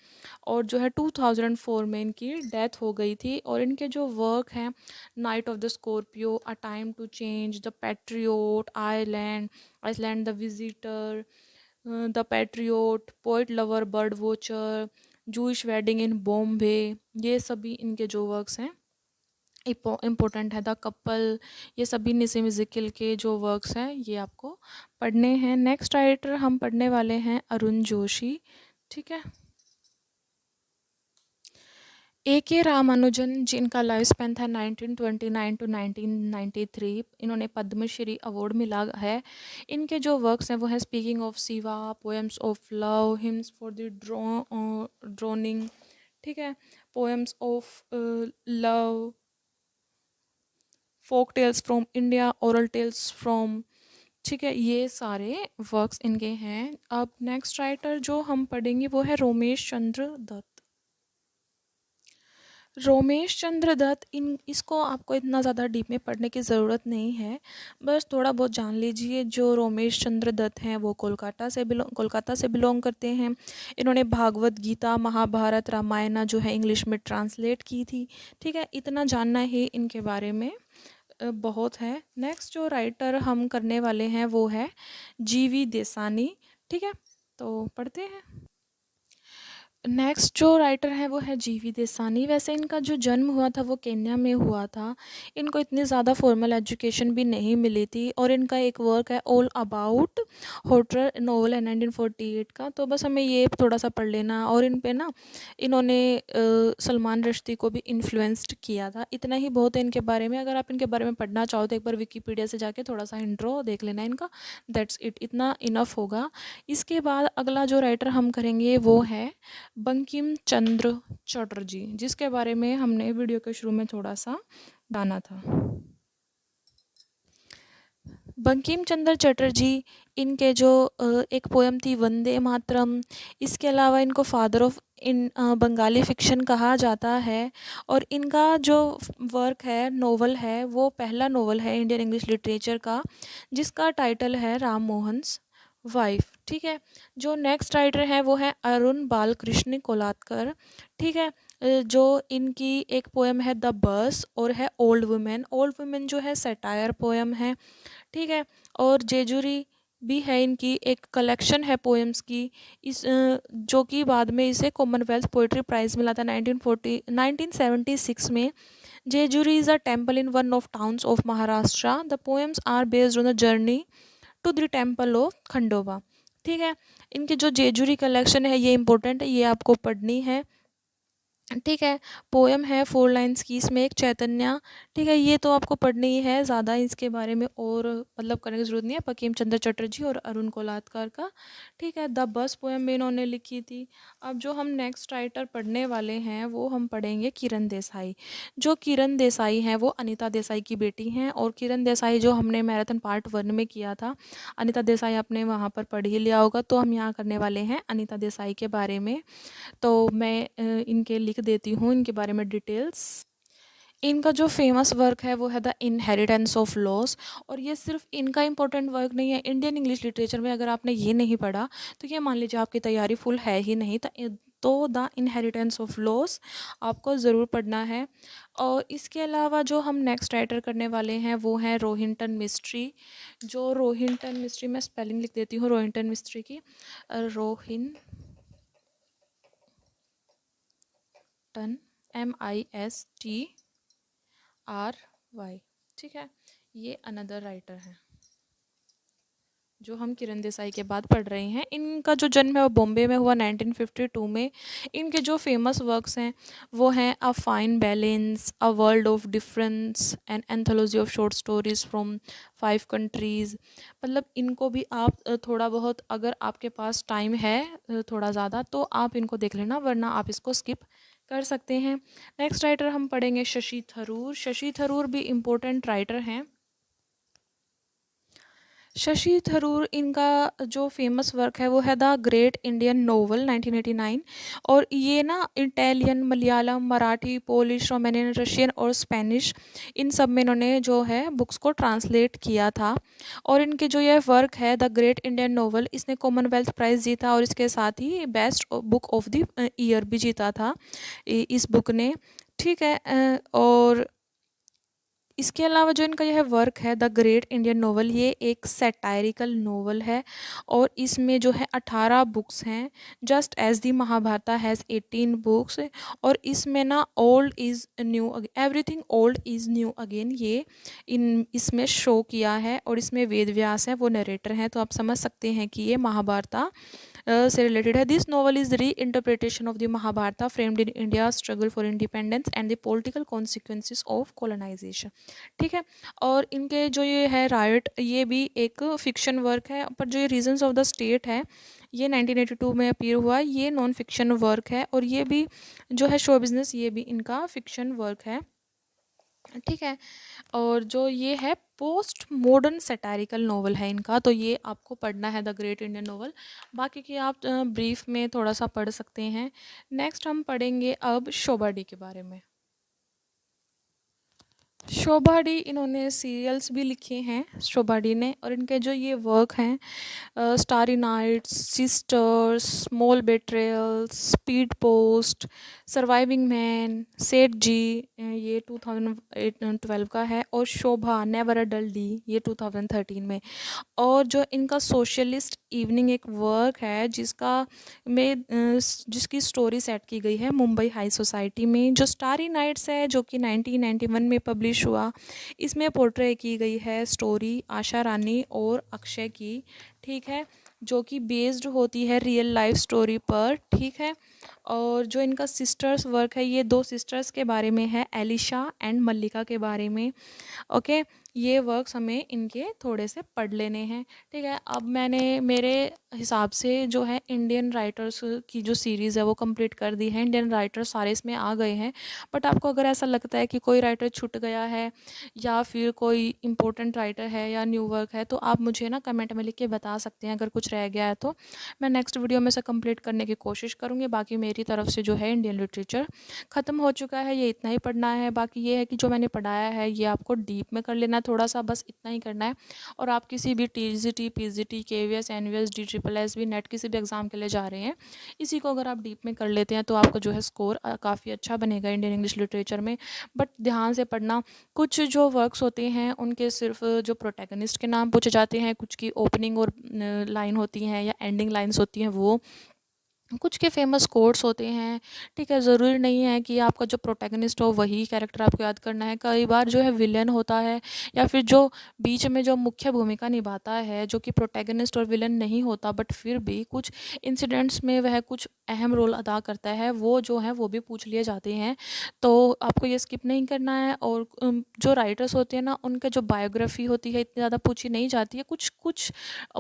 और जो है 2004 में इनकी डेथ हो गई थी। और इनके जो वर्क हैं, night of the scorpion, a time to change, the patriot, island, the visitor, the patriot, poet lover, bird watcher, Jewish wedding in Bombay, ये सभी इनके जो वर्क्स हैं इम्पोर्टेंट है। द कपल, ये सभी निसिम इज़िकिल के जो वर्क्स हैं ये आपको पढ़ने हैं। नेक्स्ट राइटर हम पढ़ने वाले हैं अरुण जोशी। ठीक है, A.K. रामानुजन, जिनका लाइफ स्पैन था 1929 टू 1993, इन्होंने पद्मश्री अवार्ड मिला है। इनके जो वर्क्स हैं वो हैं speaking of Shiva, poems of love, hymns for the drowning, ठीक है, poems of love, folk tales from India, oral tales from, ठीक है, ये सारे वर्क्स इनके हैं। अब नेक्स्ट राइटर जो हम पढ़ेंगे वो है रोमेश चंद्र दत्त। रोमेश चंद्र दत्त, इसको आपको इतना ज़्यादा डीप में पढ़ने की ज़रूरत नहीं है, बस थोड़ा बहुत जान लीजिए। जो रोमेश चंद्र दत्त हैं वो कोलकाता से बिलोंग करते हैं। इन्होंने भागवत गीता, महाभारत, रामायण जो है इंग्लिश में ट्रांसलेट की थी। ठीक है, इतना जानना ही इनके बारे में बहुत है। नेक्स्ट जो राइटर हम करने वाले हैं वो है GV देसानी। ठीक है, तो पढ़ते हैं। नेक्स्ट जो राइटर है वो है GV देसानी। वैसे इनका जो जन्म हुआ था वो केन्या में हुआ था। इनको इतनी ज़्यादा फॉर्मल एजुकेशन भी नहीं मिली थी, और इनका एक वर्क है ऑल अबाउट होटर, नोवेल है 1948 का, तो बस हमें ये थोड़ा सा पढ़ लेना। और इन पे ना इन्होंने सलमान रश्दी को भी इन्फ्लुएंस्ड किया था। इतना ही बहुत है इनके बारे में। अगर आप इनके बारे में पढ़ना चाहो तो एक बार विकीपीडिया से जाके थोड़ा सा इंट्रो देख लेना इनका, दैट्स इट, इतना इनफ होगा। इसके बाद अगला जो राइटर हम करेंगे वो है बंकिम चंद्र चटर्जी, जिसके बारे में हमने वीडियो के शुरू में थोड़ा सा जाना था। बंकिम चंद्र चटर्जी, इनके जो एक पोएम थी वंदे मातरम, इसके अलावा इनको father of in Bengali fiction कहा जाता है। और इनका जो वर्क है, नोवेल है, वो पहला नोवेल है इंडियन इंग्लिश लिटरेचर का, जिसका टाइटल है राम मोहन्स वाइफ। ठीक है, जो नेक्स्ट राइटर है वो है अरुण बालकृष्ण कोलात्कर। ठीक है, जो इनकी एक पोएम है द बस, और है ओल्ड वुमेन। ओल्ड वुमेन जो है सैटायर पोएम है। ठीक है, और जेजुरी भी है इनकी एक कलेक्शन है पोएम्स की, इस जो कि बाद में इसे कॉमनवेल्थ पोइट्री प्राइज़ मिला था 1976 में। Jejuri is a temple in one of towns of Maharashtra. The poems are based on the journey to the temple of Khandoba. ठीक है, इनकी जो जेजुरी कलेक्शन है ये इंपॉर्टेंट है, ये आपको पढ़नी है। ठीक है, पोएम है 4 लाइन्स की, इसमें एक चैतन्य। ठीक है, ये तो आपको पढ़नी ही है, ज़्यादा इसके बारे में और मतलब करने की ज़रूरत नहीं है। बंकिम चंद्र चटर्जी और अरुण कोलात्कर का। ठीक है, द बस पोएम भी इन्होंने लिखी थी। अब जो हम नेक्स्ट राइटर पढ़ने वाले हैं वो हम पढ़ेंगे किरण देसाई। जो किरण देसाई हैं वो अनीता देसाई की बेटी हैं, और किरण देसाई जो हमने मैराथन पार्ट 1 में किया था, अनीता देसाई आपने वहाँ पर पढ़ ही लिया होगा, तो हम यहाँ करने वाले हैं अनीता देसाई के बारे में। तो मैं इनके लिख देती हूँ इनके बारे में डिटेल्स। इनका जो फेमस वर्क है वो है द इनहेरिटेंस ऑफ लॉस, और ये सिर्फ इनका इम्पोर्टेंट वर्क नहीं है इंडियन इंग्लिश लिटरेचर में। अगर आपने ये नहीं पढ़ा तो ये मान लीजिए आपकी तैयारी फुल है ही नहीं, तो द इनहेरिटेंस ऑफ लॉस आपको ज़रूर पढ़ना है। और इसके अलावा जो हम नेक्स्ट राइटर करने वाले हैं वो हैं रोहिंटन मिस्ट्री। जो रोहिंटन मिस्ट्री, मैं स्पेलिंग लिख देती हूँ रोहिंटन मिस्ट्री की, रोहिंटन MISTRY। ठीक है, ये अनदर राइटर है जो हम किरण देसाई के बाद पढ़ रहे हैं। इनका जो जन्म है वो बॉम्बे में हुआ 1952 में। इनके जो फेमस वर्क्स हैं वो हैं a fine balance, a world of difference, an anthology of short stories from 5 countries. मतलब इनको भी आप थोड़ा बहुत, अगर आपके पास टाइम है थोड़ा ज़्यादा, तो आप इनको देख लेना, वरना आप इसको स्किप कर सकते हैं। नेक्स्ट राइटर हम पढ़ेंगे शशि थरूर। शशि थरूर भी इम्पोर्टेंट राइटर हैं। शशि थरूर, इनका जो फेमस वर्क है वो है द ग्रेट इंडियन नोवेल 1989। और ये ना Italian, Malayalam, Marathi, Polish, Romanian, Russian और स्पेनिश, इन सब में इन्होंने जो है बुक्स को ट्रांसलेट किया था। और इनके जो ये वर्क है द ग्रेट इंडियन नोवेल, इसने कॉमनवेल्थ प्राइज़ जीता और इसके साथ ही best book of the year भी जीता था इस बुक ने। ठीक है। और इसके अलावा जो इनका यह वर्क है द ग्रेट इंडियन नोवेल, ये एक सैटायरिकल नोवेल है और इसमें जो है 18 बुक्स हैं, just as the Mahabharata has 18 books. और इसमें ना old is new, everything old is new again, ये इसमें शो किया है। और इसमें वेद व्यास है, वो नरेटर हैं, तो आप समझ सकते हैं कि ये महाभारता से रिलेटेड है। This novel is reinterpretation of the Mahabharata framed in India struggle for independence and the political consequences of colonisation. ठीक है। और इनके जो ये है राइट, ये भी एक फिक्शन वर्क है, पर जो ये रीजंस ऑफ द स्टेट है ये 1982 में अपीयर हुआ, ये नॉन फिक्शन वर्क है। और ये भी जो है शो बिजनेस, ये भी इनका फिक्शन वर्क है। ठीक है। और जो ये है पोस्ट मॉडर्न सैटारिकल नोवेल है इनका, तो ये आपको पढ़ना है द ग्रेट इंडियन नोवेल। बाकी की आप ब्रीफ में थोड़ा सा पढ़ सकते हैं। नेक्स्ट हम पढ़ेंगे अब शोभा डी के बारे में। शोभा डी, इन्होंने सीरियल्स भी लिखे हैं शोभा डी ने। और इनके जो ये वर्क हैं Starry Nights, Sisters, Small Betrayals, Speed Post, Surviving Men, Seth ji, ये 2012 का है। और शोभा नेवर अ डल डी, ये 2013 में। और जो इनका सोशलिस्ट इवनिंग एक वर्क है जिसकी स्टोरी सेट की गई है मुंबई हाई सोसाइटी में। जो स्टारी नाइट्स है जो कि 1991 में पब्लिश हुआ, इसमें पोर्ट्रे की गई है स्टोरी आशा रानी और अक्षय की। ठीक है। जो कि बेस्ड होती है रियल लाइफ स्टोरी पर। ठीक है। और जो इनका सिस्टर्स वर्क है, ये 2 सिस्टर्स के बारे में है, एलिशा एंड मल्लिका के बारे में। ओके। ये वर्क्स हमें इनके थोड़े से पढ़ लेने हैं। ठीक है। अब मैंने मेरे हिसाब से जो है इंडियन राइटर्स की जो सीरीज़ है वो कंप्लीट कर दी है। इंडियन राइटर्स सारे इसमें आ गए हैं। बट आपको अगर ऐसा लगता है कि कोई राइटर छूट गया है या फिर कोई इम्पोर्टेंट राइटर है या न्यू वर्क है, तो आप मुझे ना कमेंट में लिख के बता सकते हैं। अगर कुछ रह गया है तो मैं नेक्स्ट वीडियो में से कंप्लीट करने की कोशिश करूँगी। बाकी मेरी तरफ से जो है इंडियन लिटरेचर ख़त्म हो चुका है, ये इतना ही पढ़ना है। बाकी ये है कि जो मैंने पढ़ाया है ये आपको डीप में कर लेना है, थोड़ा सा बस इतना ही करना है। और आप किसी भी TGT, PGT, KVS, NVS, DSSS भी, नेट किसी भी एग्ज़ाम के लिए जा रहे हैं, इसी को अगर आप डीप में कर लेते हैं तो आपका जो है स्कोर काफ़ी अच्छा बनेगा इंडियन इंग्लिश लिटरेचर में। बट ध्यान से पढ़ना, कुछ जो वर्क्स होते हैं उनके सिर्फ जो प्रोटैगनिस्ट के नाम पूछे जाते हैं, कुछ की ओपनिंग और लाइन होती हैं या एंडिंग लाइन्स होती हैं, वो कुछ के फेमस कोट्स होते हैं। ठीक है। ज़रूरी नहीं है कि आपका जो प्रोटैगनिस्ट हो वही कैरेक्टर आपको याद करना है। कई बार जो है विलन होता है या फिर जो बीच में जो मुख्य भूमिका निभाता है जो कि प्रोटैगनिस्ट और विलन नहीं होता, बट फिर भी कुछ इंसिडेंट्स में वह कुछ अहम रोल अदा करता है, वो जो है वो भी पूछ लिए जाते हैं। तो आपको ये स्किप नहीं करना है। और जो राइटर्स होते हैं ना, उनका जो बायोग्राफी होती है इतनी ज़्यादा पूछी नहीं जाती है। कुछ कुछ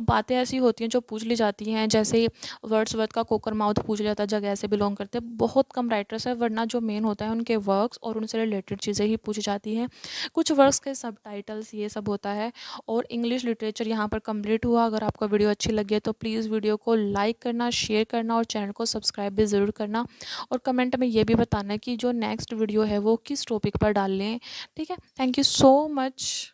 बातें ऐसी होती हैं जो पूछ ली जाती हैं, जैसे वर्ड्सवर्थ का कोकर माउथ पूछ लिया जाता है, जगह से बिलोंग करते हैं। बहुत कम राइटर्स हैं, वरना जो मेन होता है उनके वर्क्स और उनसे रिलेटेड चीज़ें ही पूछी जाती हैं। कुछ वर्क्स के सबटाइटल्स, ये सब होता है। और इंग्लिश लिटरेचर यहाँ पर कंप्लीट हुआ। अगर आपको वीडियो अच्छी लगी है तो प्लीज़ वीडियो को लाइक करना, शेयर करना और चैनल को सब्सक्राइब भी ज़रूर करना। और कमेंट में ये भी बताना कि जो नेक्स्ट वीडियो है वो किस टॉपिक पर डाल लें। ठीक है। Thank you so much.